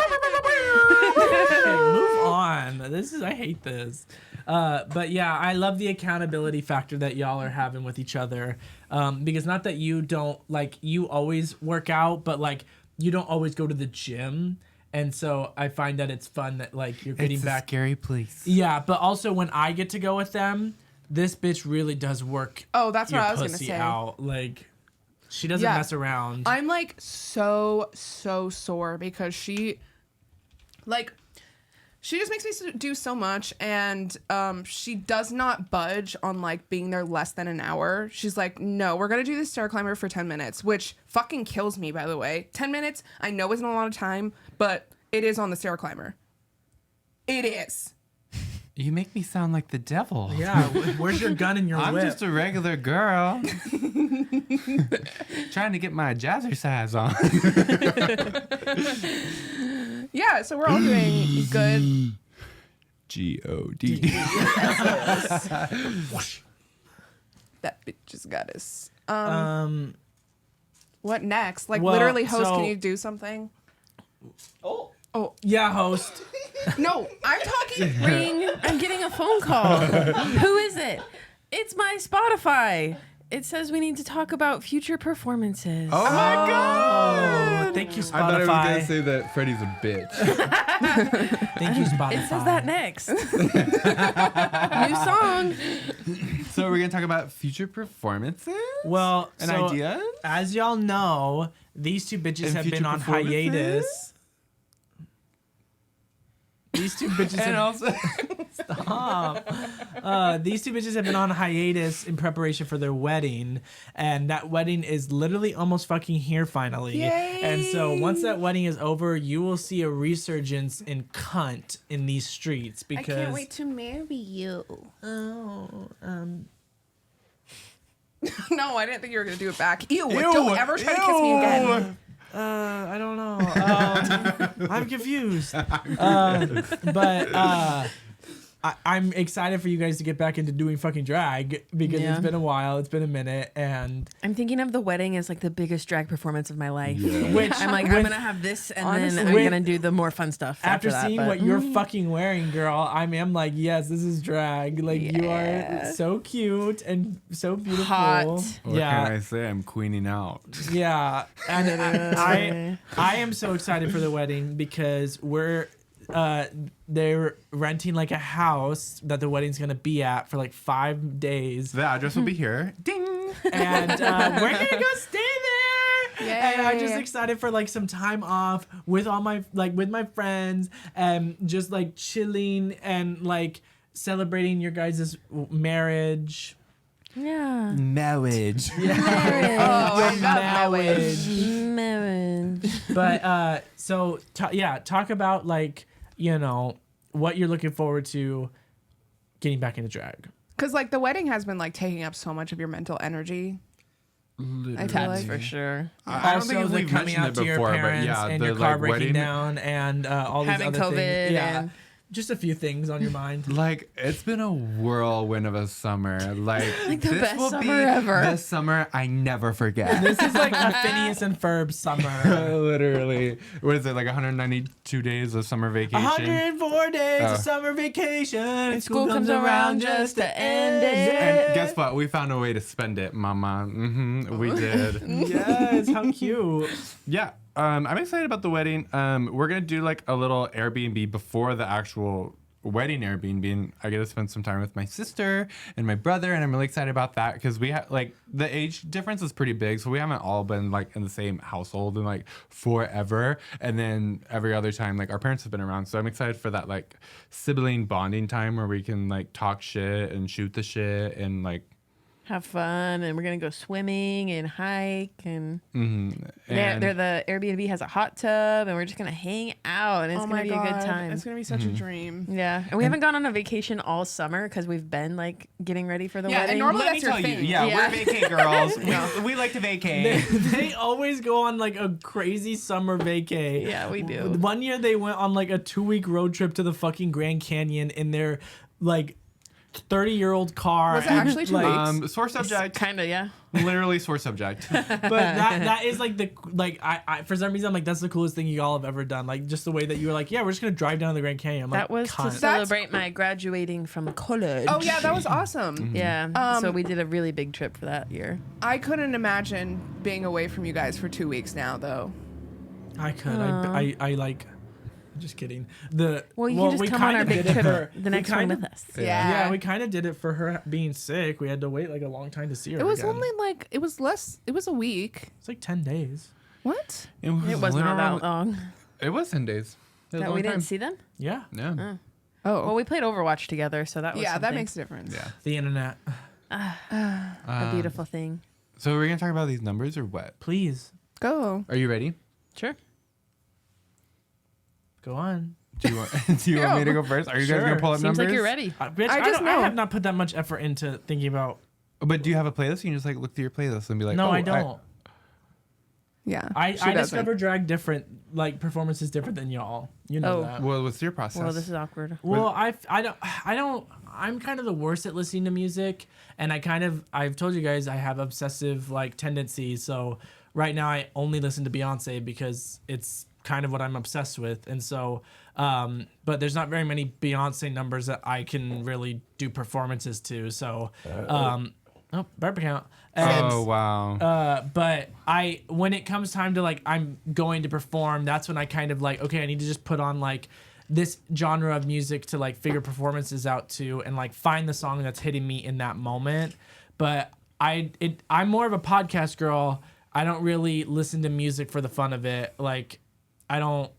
Okay, move on. I hate this. But yeah, I love the accountability factor that y'all are having with each other. Because not that you don't, like, you always work out, but like you don't always go to the gym. And so I find that it's fun that like you're getting It's a back. scary place. Yeah, but also when I get to go with them, this bitch really does work. Oh, that's what your I was gonna pussy say. out. Like, she doesn't Yeah. mess around. I'm like so sore because she just makes me do so much, and she does not budge on like being there less than an hour. She's like, no, we're gonna do this stair climber for 10 minutes, which fucking kills me, by the way. 10 minutes, I know isn't a lot of time, but it is on the stair climber. It is. You make me sound like the devil. Yeah, where's your gun and your I'm whip? just a regular girl. Trying to get my jazzercise on. Yeah, so we're all doing good. G-O-D. That bitch just got us. Um, What next? Like, well, literally, host, so- can you do something? yeah, host. No, I'm talking. Ring. I'm getting a phone call. Who is it? It's my Spotify. It says we need to talk about future performances. Oh my God. Oh, thank you, I thought I was Spotify. going to say that Freddie's a bitch. Thank you, Spotify. It says that next. New song. So we're going to talk about future performances? Well, And so, ideas? as y'all know, these two bitches And have been future on performances? hiatus. These two bitches And have also... these two bitches have been on hiatus in preparation for their wedding, and that wedding is literally almost fucking here finally. Yay! And so once that wedding is over, you will see a resurgence in cunt in these streets because to marry you. Oh, No, I didn't think you were gonna do it back. Ew! Don't ever try to kiss me again. I don't know. I'm confused. I'm excited for you guys to get back into doing fucking drag because Yeah. it's been a while. It's been a minute, and I'm thinking of the wedding as like the biggest drag performance of my life. which I'm like, I'm gonna have this, and Honestly, then I'm with- gonna do the more fun stuff after that, seeing but- what you're fucking wearing, girl, I'm like, yes, this is drag. Like you are so cute and so beautiful. Hot. What can Yeah, I say? I'm queening out. yeah. And I am so excited for the wedding because they're renting like a house that the wedding's gonna be at for like 5 days. The address will be here. Ding. and we're gonna go stay there. Yay. And I'm just excited for like some time off with all my with my friends and just like chilling and like celebrating your guys' marriage. Yeah. Marriage. Oh, I love Marriage. Marriage. But so talk about like, you know, what you're looking forward to getting back into drag. Because like the wedding has been like taking up so much of your mental energy. I feel That's like. for sure. I don't think Also, the we've coming mentioned out it to your before, but parents yeah, and the your car like breaking wedding. down and all Having these other COVID things. Yeah, and- just a few things on your mind. Like it's been a whirlwind of a summer. Like the this best will summer be ever. the summer I never forget. This is like a Phineas and Ferb summer. Literally, what is it like 192 days of summer vacation? 104 days Oh. of summer vacation. And school comes around just to end it. And guess what? We found a way to spend it, Mama. We did. Yes, how cute. Yeah. I'm excited about the wedding. We're gonna do like a little Airbnb before the actual wedding Airbnb, and I get to spend some time with my sister and my brother, and I'm really excited about that because we have like the age difference is pretty big, so we haven't all been like in the same household in like forever, and then every other time like our parents have been around, so I'm excited for that like sibling bonding time where we can like talk shit and shoot the shit and like Have fun, and we're gonna go swimming and hike, and and they're the Airbnb has a hot tub, and we're just gonna hang out, and it's Oh gonna my be God. a good time. It's gonna be such a dream. Yeah, and we haven't gone on a vacation all summer because we've been like getting ready for the Yeah, and wedding. normally let me that's your tell you, thing. yeah, Yeah. we're vacay girls. We like to vacay. They always go on like a crazy summer vacay. Yeah, we do. One year they went on like a 2-week road trip to the fucking Grand Canyon in their like 30-year-old car. Was it and, actually 2 like, weeks? Sore subject. Kind of, yeah. Literally sore subject. But that is like the like I for some reason I'm like that's the coolest thing you all have ever done. Like just the way that you were like, yeah, we're just gonna drive down to the Grand Canyon. I'm That like, was to cunt. celebrate my graduating from college. Oh yeah, that was awesome. Yeah. So we did a really big trip for that year. I couldn't imagine being away from you guys for 2 weeks now, though. I could. I like. I'm just kidding. Well, you can just we come on kind our of big did it trip for- the next we one kind with of- us. Yeah, we kind of did it for her being sick. We had to wait like a long time to see her. It was again. only like it was a week. It's like 10 days. What? It was not that long. It was 10 days. It was a That long we didn't time. see them? Yeah. Yeah. Oh, Well, we played Overwatch together, so that was yeah, that something. makes a difference. Yeah. The internet. A beautiful thing. So we're gonna talk about these numbers or what? Please Go. Are you ready? Sure. go on. Do you want, do you want me to go first? Are you guys Sure. gonna pull up Seems numbers? like you're ready. Bitch, I I, just don't- I know. have not put that much effort into thinking about. But do you have a playlist? You can just like look through your playlist and be like, No, oh, I don't. Yeah. I she doesn't. discover drag different, like performances different than y'all. You know Oh. that. Well, what's your process? Well, this is awkward. Well, I don't. I'm kind of the worst at listening to music, and I've told you guys I have obsessive like tendencies. So right now I only listen to Beyonce because it's kind of what I'm obsessed with, and so. But there's not very many Beyonce numbers that I can really do performances to. So, burp account. And, Oh wow. but when it comes time to like I'm going to perform, that's when I kind of like, okay, I need to just put on like this genre of music to like figure performances out to and like find the song that's hitting me in that moment. But I'm more of a podcast girl. I don't really listen to music for the fun of it. Like I don't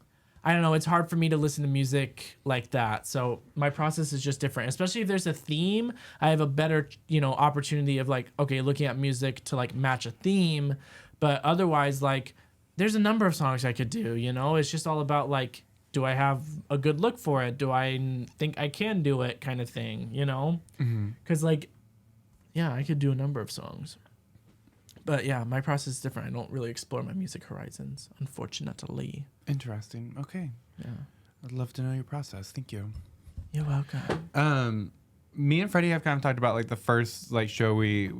know. It's hard for me to listen to music like that. So my process is just different. Especially if there's a theme, I have a better, opportunity of like, okay, looking at music to like match a theme. But otherwise, like, there's a number of songs I could do. It's just all about like, do I have a good look for it? Do I think I can do it? Kind of thing. Because like, yeah, I could do a number of songs. But yeah, my process is different. I don't really explore my music horizons, unfortunately. Interesting. Okay. Yeah. I'd love to know your process. Thank you. You're welcome. Me and Freddie have kind of talked about like the first like show we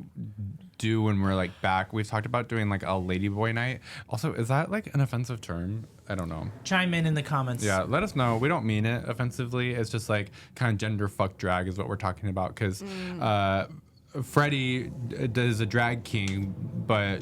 do when we're like back. We've talked about doing like a ladyboy night. Also, is that like an offensive term? I don't know. Chime in the comments. Yeah, let us know. We don't mean it offensively. It's just like kind of gender fuck drag is what we're talking about because Freddie does a drag king, but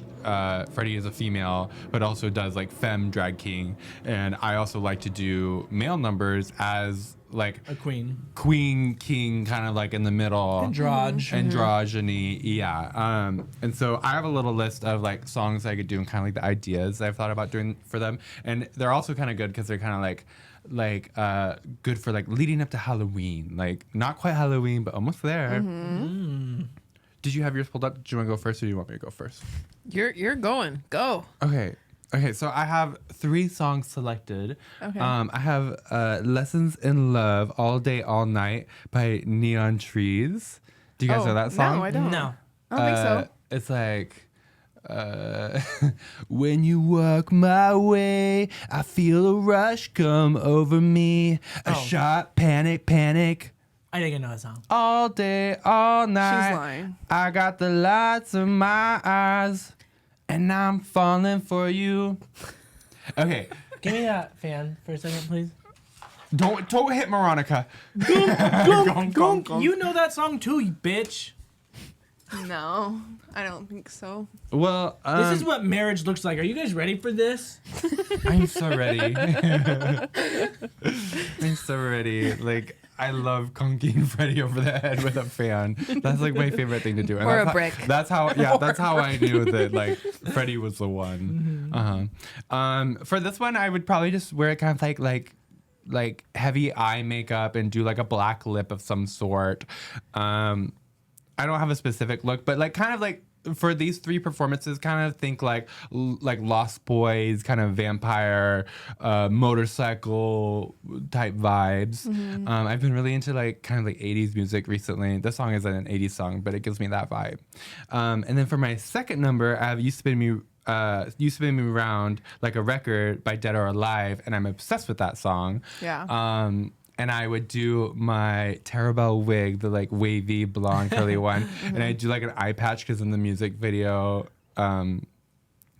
Freddie is a female, but also does like femme drag king. And I also like to do male numbers as like A queen. queen, king, kind of like in the middle. Androgyny, yeah. And so I have a little list of like songs I could do and kind of like the ideas I've thought about doing for them. And they're also kind of good because they're kind of like good for like leading up to Halloween. Like not quite Halloween, but almost there. Did you have yours pulled up? Did you want to go first or do you want me to go first? You're going. Go. Okay, so I have 3 songs selected. Okay. I have Lessons in Love, All Day, All Night by Neon Trees. Do you guys know that song? No, I don't. No. I don't think so. It's like, when you walk my way, I feel a rush come over me. A shot, panic. I think I know that song. All day, all night. She's lying. I got the lights in my eyes, and I'm falling for you. Okay. Give me that fan for a second, please. Don't hit Moronica. You know that song too, you bitch. No, I don't think so. Well, This is what marriage looks like. Are you guys ready for this? I'm so ready. I'm so ready. Like, I love conking Freddie over the head with a fan. That's like my favorite thing to do. And Or that's a brick. That's how I knew that like Freddie was the one. For this one, I would probably just wear it kind of like heavy eye makeup and do like a black lip of some sort. I don't have a specific look, but like kind of like for these 3 performances, kind of think like Lost Boys, kind of vampire, motorcycle type vibes. I've been really into like kind of like 80s music recently. This song isn't an 80s song, but it gives me that vibe. And then for my second number, I have You Spin Me Round Like a Record by Dead or Alive, and I'm obsessed with that song. Yeah. And I would do my Terabelle wig, the like wavy blonde curly one, and I'd do like an eye patch because in the music video,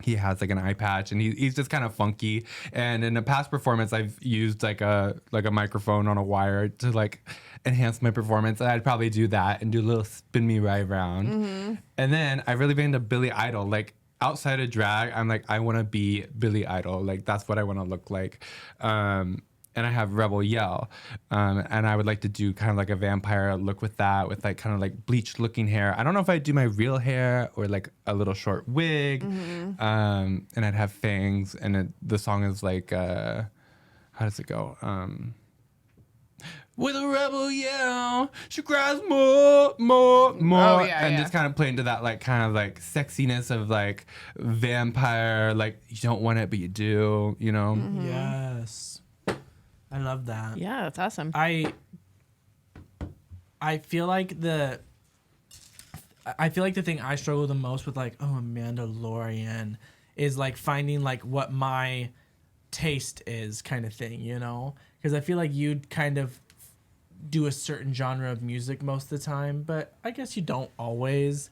he has like an eye patch, and he's just kind of funky. And in a past performance, I've used like a microphone on a wire to like enhance my performance, and I'd probably do that and do a little spin me right round. And then I've really been into Billy Idol, like. Outside of drag, I'm like, I want to be Billy Idol. Like, that's what I want to look like. And I have Rebel Yell. And I would like to do kind of like a vampire look with that, with like kind of like bleached looking hair. I don't know if I'd do my real hair or like a little short wig. And I'd have fangs. And the song is like, how does it go? With a rebel yell, she cries more. And just kind of play into that like kind of like sexiness of like vampire, like you don't want it, but you do, you know? Yes. I love that. Yeah, that's awesome. I feel like the thing I struggle the most with, like, Mandalorian, is like finding like what my taste is, kind of thing, you know? Because I feel like you'd kind of do a certain genre of music most of the time, but I guess you don't always.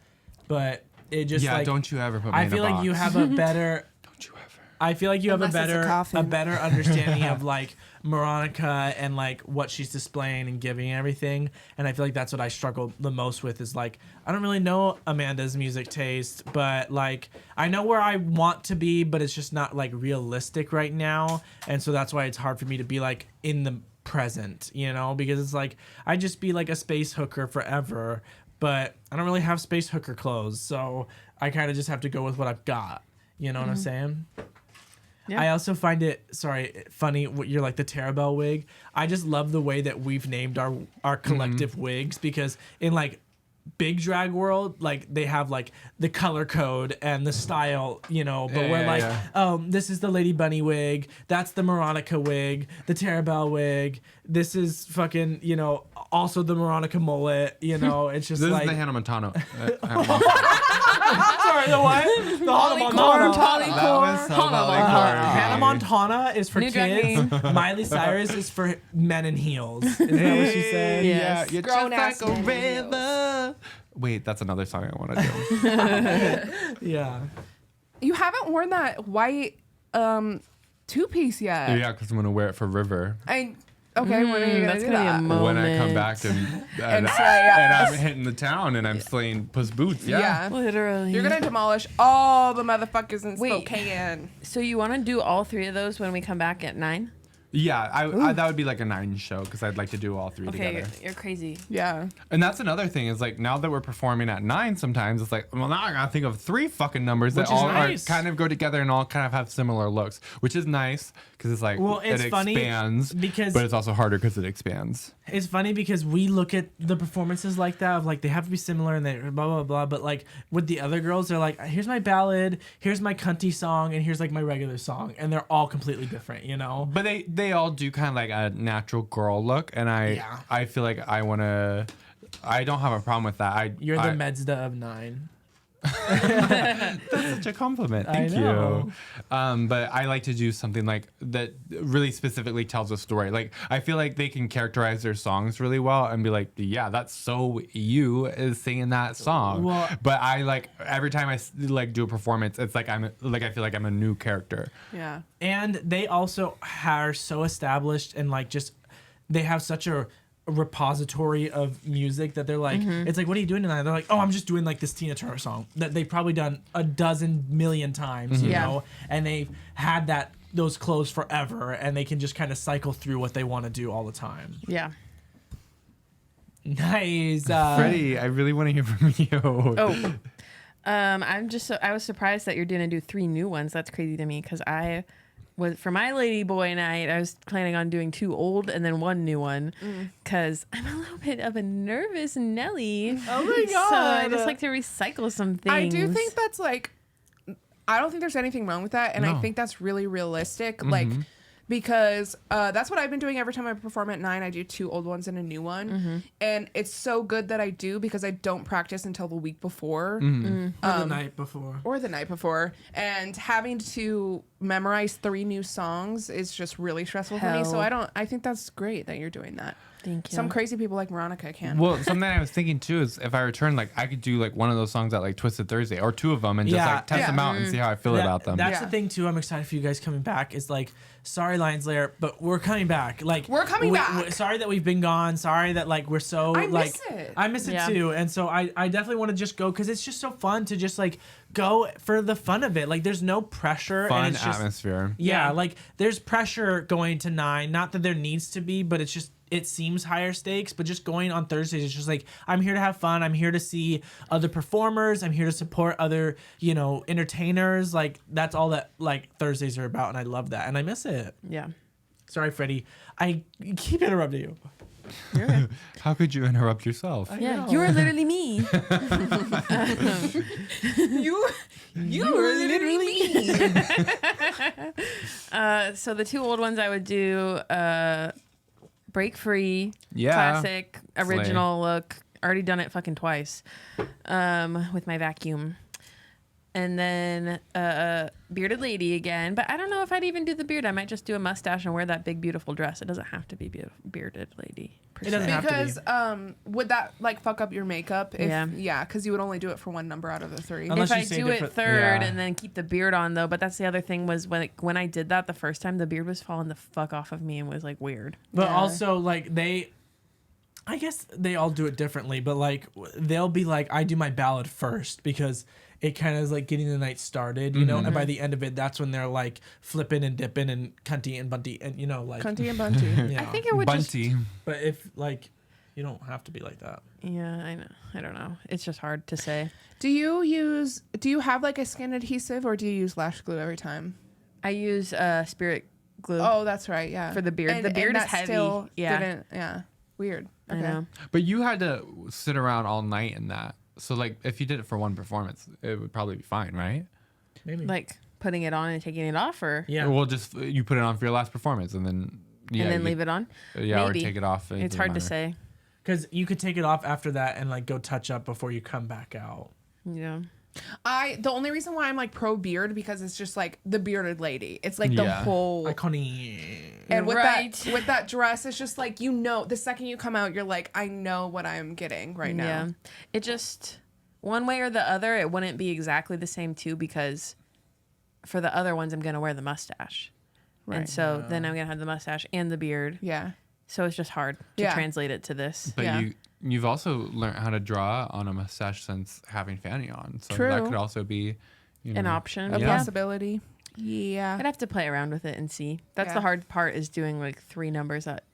But it just like, don't you ever put me in a I feel like box. you have a better. Don't you ever. I feel like you have Unless it's a a coffin. better understanding of like Moronica and like what she's displaying and giving and everything. And I feel like that's what I struggle the most with, is like, I don't really know Amanda's music taste, but like I know where I want to be, but it's just not like realistic right now. And so that's why it's hard for me to be like in the present, you know, because it's like I just be like a space hooker forever, but I don't really have space hooker clothes. So I kind of just have to go with what I've got. You know what I'm saying? Yeah. I also find it funny. You're like the Terabelle wig. I just love the way that we've named our collective wigs, because in like big drag world, like they have like the color code and the style, you know. But we're like, this is the Lady Bunny wig. That's the Moronica wig. The Terabelle wig. This is fucking, you know, also the Moronica mullet. You know, it's just This like is the Hannah Montana. sorry, the what? The Hannah Montana. That was so polycorn. Hannah Montana is for New drag kids. Miley Cyrus is for men in heels. Is that what she said? Yes. You're Grown just ass like a men in river. Wait, that's another song I want to do. Yeah. You haven't worn that white two-piece yet. Yeah, because I'm going to wear it for River. Okay, when are you gonna that's do gonna be a that? moment. When I come back and I'm hitting the town and I'm slaying Puss Boots. Yeah. Literally. You're gonna demolish all the motherfuckers in Wait. Spokane. So you want to do all 3 of those when we come back at 9? Yeah, I that would be like a 9 show because I'd like to do all 3 Okay, together. you're crazy. Yeah. And that's another thing is like now that we're performing at 9, sometimes it's like, well, now I gotta think of 3 fucking numbers that Which is all nice. are kind of go together and all kind of have similar looks, which is nice because it's like It's it funny expands, because but it's also harder because it expands. it's funny because we look at the performances like that of like they have to be similar and they blah blah blah, but like with the other girls they're like, here's my ballad, here's my cunty song, and here's like my regular song, and they're all completely different, you know. But they all do kind of like a natural girl look, and I feel like I don't have a problem with that. You're the Medzda of 9. That's such a compliment. Thank know. you. But I like to do something like that really specifically tells a story. Like I feel like they can characterize their songs really well and be like, yeah, that's so you is singing that song. Well- but I like every time I like do a performance, it's like I feel like I'm a new character. Yeah. And they also are so established and like just they have such a repository of music that they're like, it's like, what are you doing tonight? They're like, oh, I'm just doing like this Tina Turner song that they've probably done a dozen million times, you know, and they've had those clothes forever, and they can just kind of cycle through what they want to do all the time. Yeah. Nice. Freddie, I really want to hear from you. Oh. I was surprised that you're gonna do 3 new ones. That's crazy to me because for my lady boy night, I was planning on doing 2 old and then 1 new one because I'm a little bit of a nervous Nelly. Oh my God. So I just like to recycle some things. I do think that's like, I don't think there's anything wrong with that. And I No. think that's really realistic. Like, because that's what I've been doing every time I perform at 9. I do 2 old ones and a new one. And it's so good that I do because I don't practice until the week before. Or the night before. Or the night before. And having to memorize 3 new songs is just really stressful for me. So I think that's great that you're doing that. Thank you. Some crazy people like Moronica can. Well, something I was thinking too is if I return, like I could do like one of those songs at like Twisted Thursday or 2 of them and just Yeah. like test them out and see how I feel about them. That's Yeah. the thing too. I'm excited for you guys coming back. Is like, sorry, Lions Lair, but we're coming back. Like We're coming back. Sorry that we've been gone. Sorry that like we're so I like miss it. I miss it Yeah. too. And so I definitely want to just go because it's just so fun to just like go for the fun of it. Like there's no pressure. Fun and it's just, atmosphere. Yeah, like there's pressure going to 9. Not that there needs to be, but it's just it seems higher stakes. But just going on Thursdays, it's just like I'm here to have fun. I'm here to see other performers. I'm here to support other entertainers. Like that's all that like Thursdays are about, and I love that, and I miss it. Yeah. Sorry, Freddie. I keep interrupting you. How could you interrupt yourself? Yeah, you are literally me. You were literally me. So the 2 old ones I would do Break Free, Yeah. classic, original look. Already done it fucking twice with my vacuum. And then Bearded Lady again. But I don't know if I'd even do the beard. I might just do a mustache and wear that big, beautiful dress. It doesn't have to be Bearded Lady. per It doesn't se. have to be. Because would that like fuck up your makeup? If, Yeah. Yeah, because you would only do it for 1 number out of the 3. Unless If you I say do it different- third Yeah. and then keep the beard on though, but that's the other thing was when I did that the first time, the beard was falling the fuck off of me and was like weird. But Yeah. also, like, I guess they all do it differently, but like, they'll be like, I do my ballad first because it kind of is like getting the night started, you know? And by the end of it, that's when they're like flipping and dipping and cunty and bunty and, like, Cunty and Bunty. yeah. I think it would just Bunty. But if, like, you don't have to be like that. yeah, I know. I don't know. It's just hard to say. Do you have like a skin adhesive or do you use lash glue every time? I use Spirit glue. Oh, that's right. Yeah. For the beard. The beard is that heavy. Still Yeah. Yeah. Weird. I Okay. know. But you had to sit around all night in that. So like if you did it for 1 performance, it would probably be fine, right? Maybe. Like putting it on and taking it off, or yeah. Well, just you put it on for your last performance and then leave it on. Yeah, Maybe. or take it off. It's hard to say. Because you could take it off after that and like go touch up before you come back out. Yeah. The only reason why I'm like pro beard because it's just like the bearded lady. It's like the Yeah. whole Iconic. and with Right. that dress, it's just like the second you come out, you're like, I know what I'm getting right now. Yeah. It just one way or the other, it wouldn't be exactly the same too because for the other ones I'm gonna wear the mustache. And so then I'm gonna have the mustache and the beard. Yeah. So it's just hard to Yeah. translate it to this. But Yeah. you've also learned how to draw on a mustache since having Fanny on. So True. that could also be An option. A Yeah. possibility. Yeah. I'd have to play around with it and see. That's Yeah. the hard part, is doing like 3 numbers that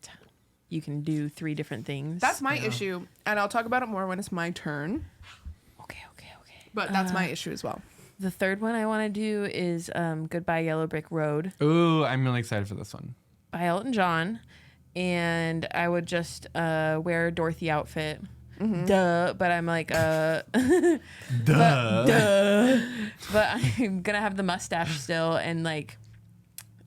you can do 3 different things. That's my issue, and I'll talk about it more when it's my turn. okay. But that's my issue as well. The third one I want to do is Goodbye Yellow Brick Road Ooh, I'm really excited for this one. by Elton John. And I would just wear a Dorothy outfit. Duh. But I'm like, Duh. But I'm going to have the mustache still and like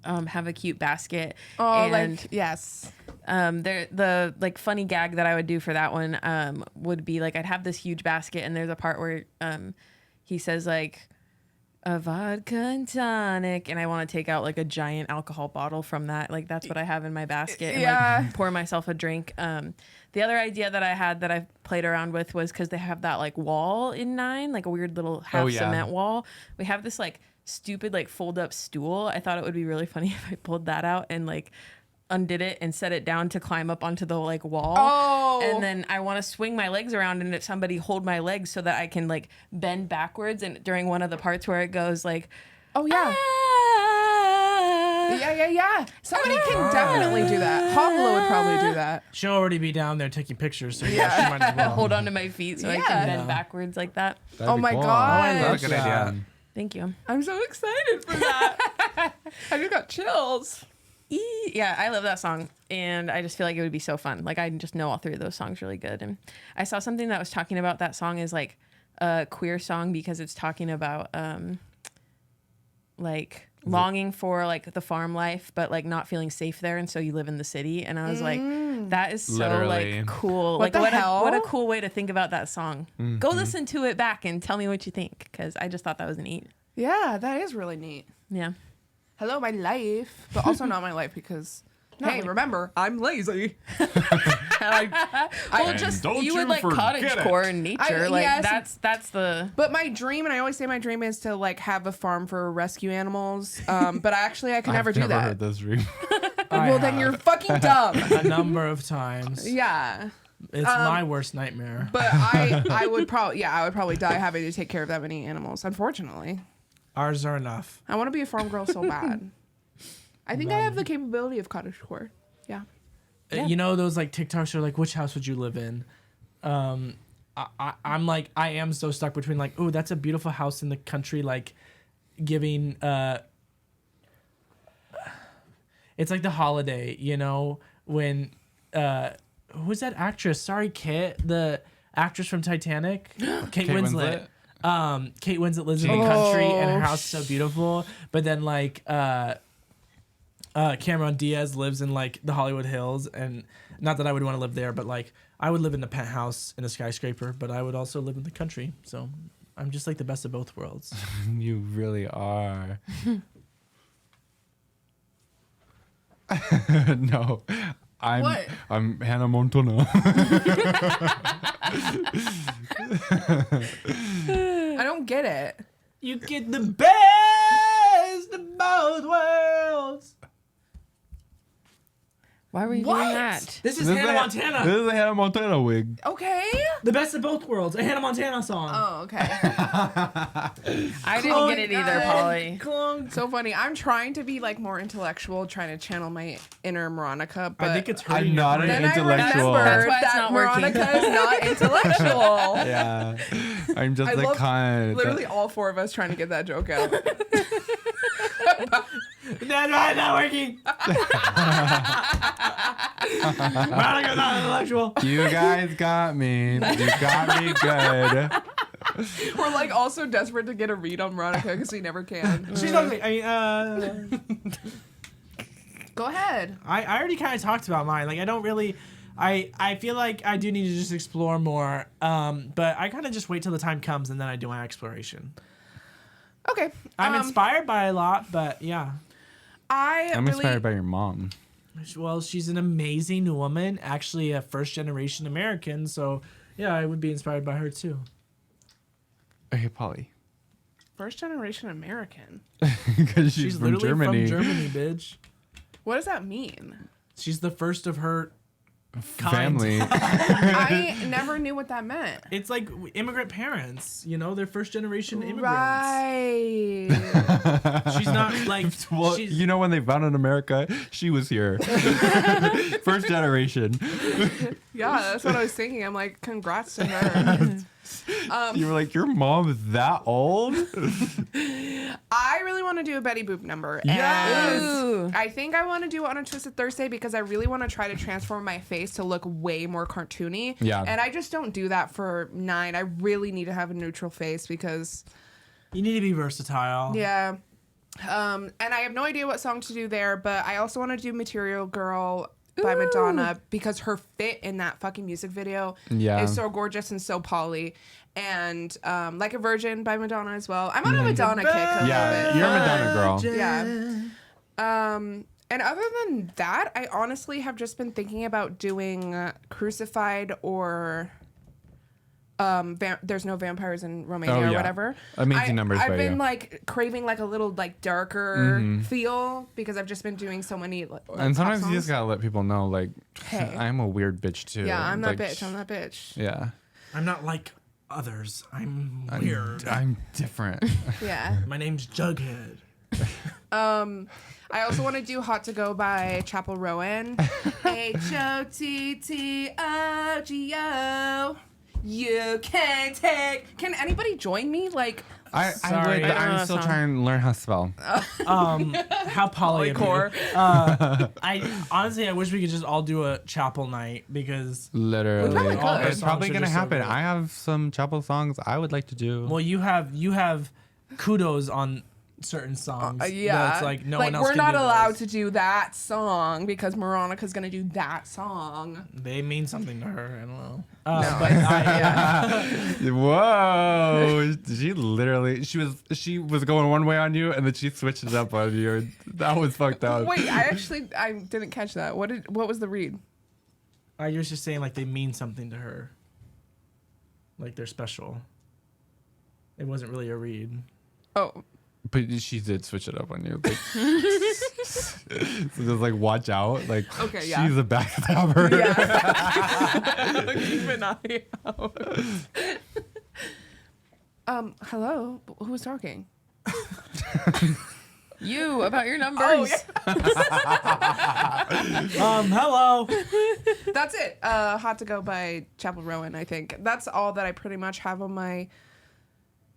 have a cute basket. Oh, and like, yes. the like funny gag that I would do for that one would be like, I'd have this huge basket and there's a part where he says like, a vodka and tonic, and I want to take out like a giant alcohol bottle from that. Like that's what I have in my basket, and like pour myself a drink. The other idea that I had that I've played around with was because they have that like wall in 9, like a weird little half cement wall. We have this like stupid like fold up stool. I thought it would be really funny if I pulled that out and like undid it and set it down to climb up onto the like wall. And then I want to swing my legs around and somebody hold my legs so that I can like bend backwards, and during one of the parts where it goes like, Yeah. Somebody can definitely do that. Hovlo would probably do that. She'll already be down there taking pictures, so she might as well. hold onto my feet so I can bend backwards like that. That'd be my cool. God. That's a good idea. Thank you. I'm so excited for that. I just got chills. Yeah, I love that song, and I just feel like it would be so fun. Like I just know all 3 of those songs really good. And I saw something that was talking about that song is like a queer song because it's talking about like longing for like the farm life, but like not feeling safe there, and so you live in the city. And I was like, that is so Literally. like cool. What like the hell? what a cool way to think about that song. Go listen to it back and tell me what you think, because I just thought that was neat. Yeah, that is really neat. Yeah. Hello, my life, but also not my life because, hey, remember, I'm lazy. Well, just don't you you would like forget cottagecore it. and nature. Like yes. that's the. But my dream, and I always say my dream is to like have a farm for rescue animals. But actually, I can never do I've never that. heard this dream. Well, then you're fucking dumb. A number of times. Yeah. It's my worst nightmare. But I would probably die having to take care of that many animals, unfortunately. Ours are enough. I want to be a farm girl so bad. I think I have the capability of cottagecore. Yeah. You know those like TikToks are like, which house would you live in? I'm like, I am so stuck between like, oh, that's a beautiful house in the country, like giving it's like The Holiday, you know, when who's that actress? Sorry, Kit, the actress from Titanic, Kate Winslet. Kate Winslet lives in the country and her house is so beautiful, but then like Cameron Diaz lives in like the Hollywood Hills, and not that I would want to live there, but like I would live in a penthouse in a skyscraper, but I would also live in the country. So I'm just like the best of both worlds. You really are. No. I'm Hannah Montana. I don't get it. You get the best of both worlds. Why were you What? doing that? This is Hannah Montana. This is a Hannah Montana wig. Okay. The best of both worlds. A Hannah Montana song. Oh, okay. I didn't get it either, Polly. Clunk. So funny. I'm trying to be like more intellectual, trying to channel my inner Moronica, but I think it's hurting I'm your not brain. an then intellectual. I That's remember why it's that not working. Moronica is not intellectual. Yeah. I'm just I like love kind. literally all 4 of us trying to get that joke out. That's why it's not working. Monica's not intellectual. You guys got me. You got me good. We're like also desperate to get a read on Moronica because we never can. She's ugly. I mean, Go ahead. I already kind of talked about mine. Like I don't really. I feel like I do need to just explore more. But I kind of just wait till the time comes and then I do my exploration. Okay. I'm inspired by a lot, but yeah. I'm inspired by your mom. Well, she's an amazing woman, actually a first-generation American, so yeah, I would be inspired by her too. Okay, Polly. First generation American. Because she's from literally Germany. from Germany, bitch. What does that mean? She's the first of her family. I never knew what that meant. It's like immigrant parents, you know, they're first generation immigrants. Right. She's not like, Well, she's, you know, when they founded America, she was here. First generation. Yeah, that's what I was thinking. I'm like, congrats to her. You were like, your mom is that old? I really want to do a Betty Boop number. Yes! And I think I want to do it on a Twisted Thursday because I really want to try to transform my face to look way more cartoony. Yeah. And I just don't do that for 9. I really need to have a neutral face because, you need to be versatile. yeah. And I have no idea what song to do there, but I also want to do Material Girl by Madonna because her fit in that fucking music video is so gorgeous and so poly. And Like a Virgin by Madonna as well. I'm on a Madonna kick a Yeah, little bit. you're a Madonna girl. Yeah. And other than that, I honestly have just been thinking about doing Crucified or There's No Vampires in Romania or whatever. Amazing numbers by I've been you. like craving like a little like darker feel because I've just been doing so many like And pop sometimes you songs. just gotta let people know, like, Hey. I'm a weird bitch too. Yeah, I'm that Like, bitch. I'm that bitch. Yeah. I'm not like others. I'm weird. I'm different. Yeah. My name's Jughead. I also want to do Hot to Go by Chapel Rowan. HOTTOGO. You can take. Can anybody join me? Like, I Sorry. would, I don't I'm know still that song. trying to learn how to spell. How poly of you. Polycore. I honestly, I wish we could just all do a chapel night because, Literally. probably could. All her It's songs probably are gonna just so happen. good. I have some chapel songs I would like to do. well, you have kudos on certain songs. yeah. That's like no one else we're can not do allowed those. to do that song because Moronica's gonna do that song. They mean something to her. I don't know. No, But Whoa! She was going one way on you, and then she switched it up on you. That was fucked up. Wait, I didn't catch that. What was the read? I was just saying like they mean something to her. Like they're special. It wasn't really a read. Oh, But she did switch it up on you. Like, so just like watch out. Like, Okay, yeah. she's a backstabber. yeah. Keep an eye out. Hello. Who was talking? You about your numbers. Hello. That's it. Hot to Go by Chapel Rowan, I think. That's all that I pretty much have on my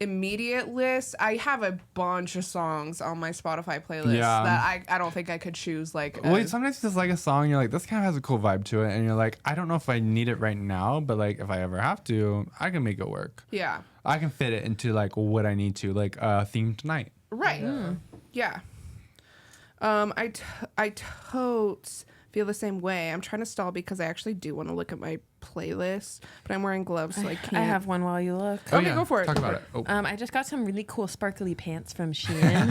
immediate list. I have a bunch of songs on my Spotify playlist that I don't think I could choose. Like, Wait, sometimes it's just like a song, you're like, this kind of has a cool vibe to it. And you're like, I don't know if I need it right now, but like, if I ever have to, I can make it work. yeah. I can fit it into like what I need to, like a theme tonight. Right. Yeah. I totes feel the same way. I'm trying to stall because I actually do want to look at my playlist, but I'm wearing gloves, so I can't. I have one while you look. Okay, go for it. Talk Go about for it. Oh. I just got some really cool sparkly pants from Shein.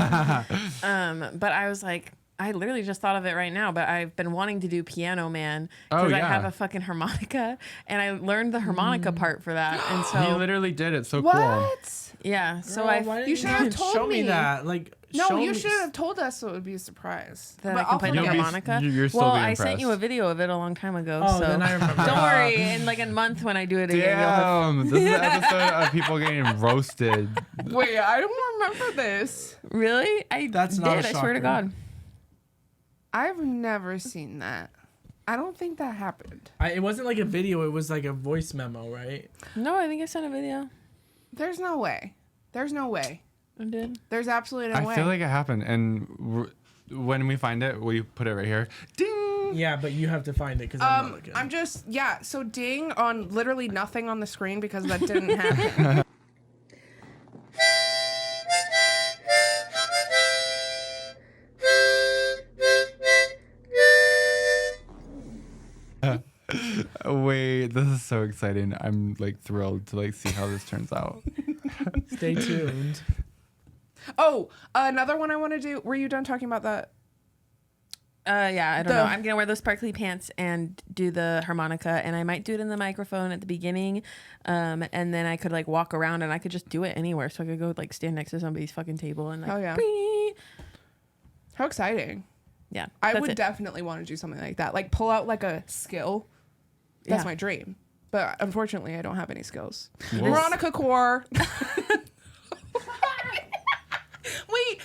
But I was like, I literally just thought of it right now, but I've been wanting to do Piano Man because I have a fucking harmonica, and I learned the harmonica part for that. And He so, literally did it. So cool. What? yeah, so Girl, I why didn't You should have told show me. me that. Like, No, show you me- should have told us so it would be a surprise. that But I can I'll play the forget. harmonica. You're still well, be I sent you a impressed. video of it a long time ago. Oh, so then I remember. don't worry. In like a month when I do it again, you'll have. Damn, this is an episode of people getting roasted. Wait, I don't remember this. Really? I That's did. not a I swear to shocker. God. I've never seen that. I don't think that happened. It wasn't like a video. It was like a voice memo, right? No, I think I sent a video. There's no way. There's no way. I did. There's absolutely no way. I feel like it happened, and when we find it, we put it right here. Ding. Yeah, but you have to find it because I'm not looking. I'm just so ding on literally nothing on the screen because that didn't happen. Wait, this is so exciting. I'm like thrilled to like see how this turns out. Stay tuned. Oh, another one I want to do. Were you done talking about that? Yeah, I don't The- know. I'm gonna wear those sparkly pants and do the harmonica, and I might do it in the microphone at the beginning, and then I could like walk around and I could just do it anywhere. So I could go like stand next to somebody's fucking table and like, Oh, yeah. "Beep." How exciting. Yeah. I that's would it. definitely want to do something like that. Like pull out like a skill That's Yeah. my dream. But unfortunately, I don't have any skills. Well- Veronica Core. wait.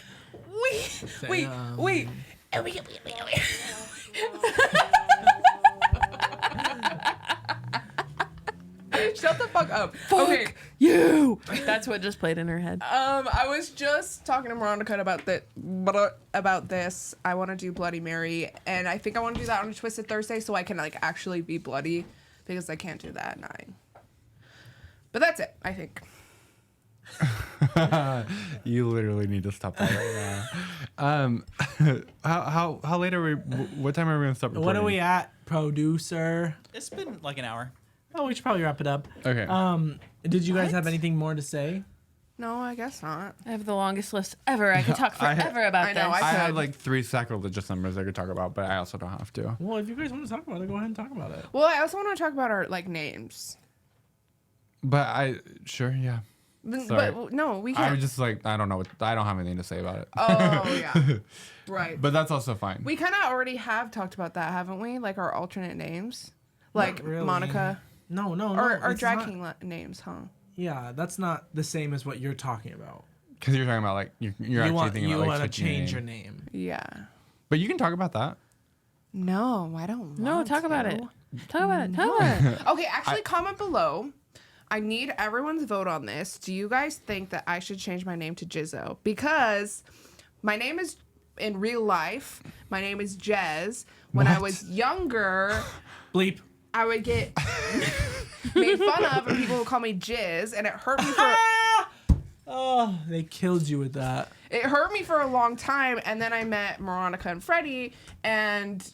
Shut the fuck up. Okay. You. That's what just played in her head. I was just talking to Moronica about this. I want to do Bloody Mary, and I think I want to do that on a Twisted Thursday so I can like actually be bloody, because I can't do that at 9. But that's it, I think. You literally need to stop that right now. How late are we? What time are we gonna stop recording? What are we at, producer? It's been like an hour. Oh, we should probably wrap it up. Okay. Did you guys have anything more to say? No, I guess not. I have the longest list ever. I could talk forever about I know, this. I had could. like 3 sacrilegious numbers I could talk about, but I also don't have to. Well, if you guys want to talk about it, go ahead and talk about it. Well, I also want to talk about our like names. But sure, yeah. Sorry. But no, we I can't. was just like, I don't know. I don't have anything to say about it. Oh yeah, right. But that's also fine. We kind of already have talked about that, haven't we? Like our alternate names, like really. Monica, No. or our it's drag not- king names, huh? Yeah, that's not the same as what you're talking about. Because you're talking about like you're You actually want thinking you about want like to switching change your your name. name. Yeah. But you can talk about that. No, I don't. No, want talk about to. it. Talk about it. Talk about it. Okay, actually, comment below. I need everyone's vote on this. Do you guys think that I should change my name to Jizzo? Because my name is, in real life, my name is Jez. When I What? was younger, Bleep. I would get made fun of and people would call me Jizz, and it hurt me for Oh, they killed you with that. a long time. And then I met Moronica and Freddie, and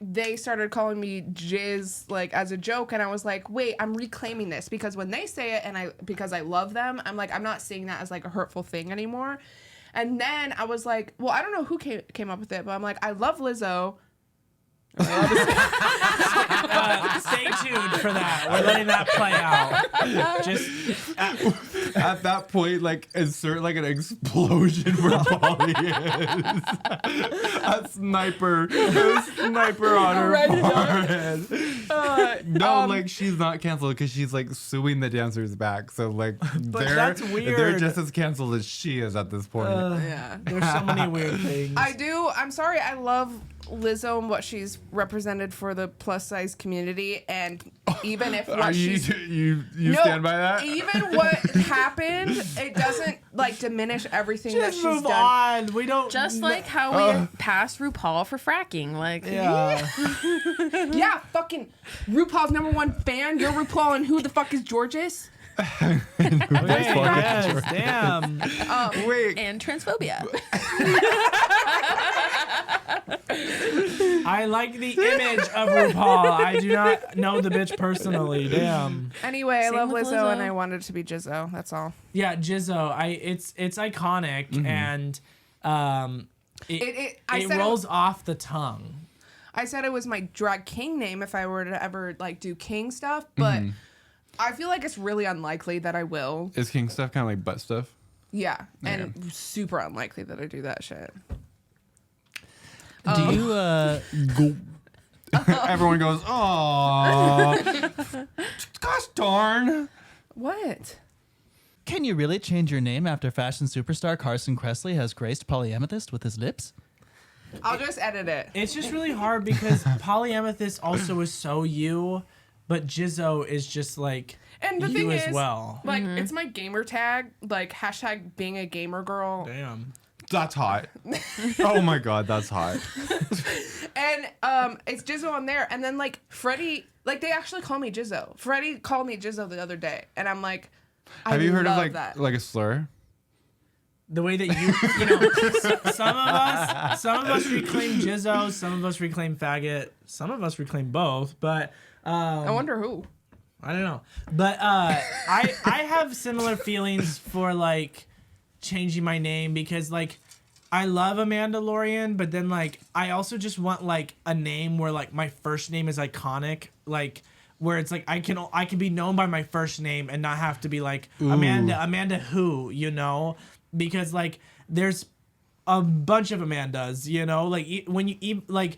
they started calling me Jizz like as a joke, and I was like, wait, I'm reclaiming this, because when they say it because I love them, I'm like, I'm not seeing that as like a hurtful thing anymore. And then I was like, well, I don't know who came up with it, but I'm like, I love Lizzo. Stay tuned for that. We're letting that play out. Just At that point, like insert like an explosion where Polly is. a sniper on her forehead. Like she's not canceled because she's like suing the dancers back. So like that's they're weird. just as canceled as she is at this point. Yeah. there's so many weird things. I'm sorry. I love Lizzo and what she's represented for the plus size community, and even if Are what you she's you stand by that? even what happened, it doesn't like diminish everything that Just she's move done. on. We don't. Just like how we passed RuPaul for fracking. Like, Yeah. Yeah, fucking RuPaul's #1 fan. You're RuPaul, and who the fuck is Georges? Wait, yes, damn. Wait, and transphobia. I like the image of RuPaul. I do not know the bitch personally. Damn. Anyway, I Same love with Lizzo, Lizzo. and I wanted it to be Jizzo. That's all. Yeah, Jizzo. It's iconic and it I said rolls off the tongue. I said it was my drag king name if I were to ever like do king stuff, but I feel like it's really unlikely that I will. is King stuff kind of like butt stuff? Yeah, and super unlikely that I do that shit. Do you Everyone goes, oh, gosh darn. What? can you really change your name after fashion superstar Carson Kressley has graced Polyamethyst with his lips? I'll just edit it. It's just really hard because Polyamethyst also is so you, but Jizzo is just like And the you thing as is, well. like, it's my gamer tag, like hashtag being a gamer girl. Damn. That's hot. Oh my god, that's hot. And it's Jizzo on there. And then like Freddie, like they actually call me Jizzo. Freddie called me Jizzo the other day, and I'm like, Have you heard of love like that. like a slur? The way that some of us reclaim Jizzo, some of us reclaim faggot, some of us reclaim both, but I wonder who. I don't know. But I have similar feelings for like changing my name because like I love a Mandalorian, but then like I also just want like a name where like my first name is iconic, like where it's like I can be known by my first name and not have to be like Amanda who, you know, because like there's a bunch of Amandas, you know, like when you like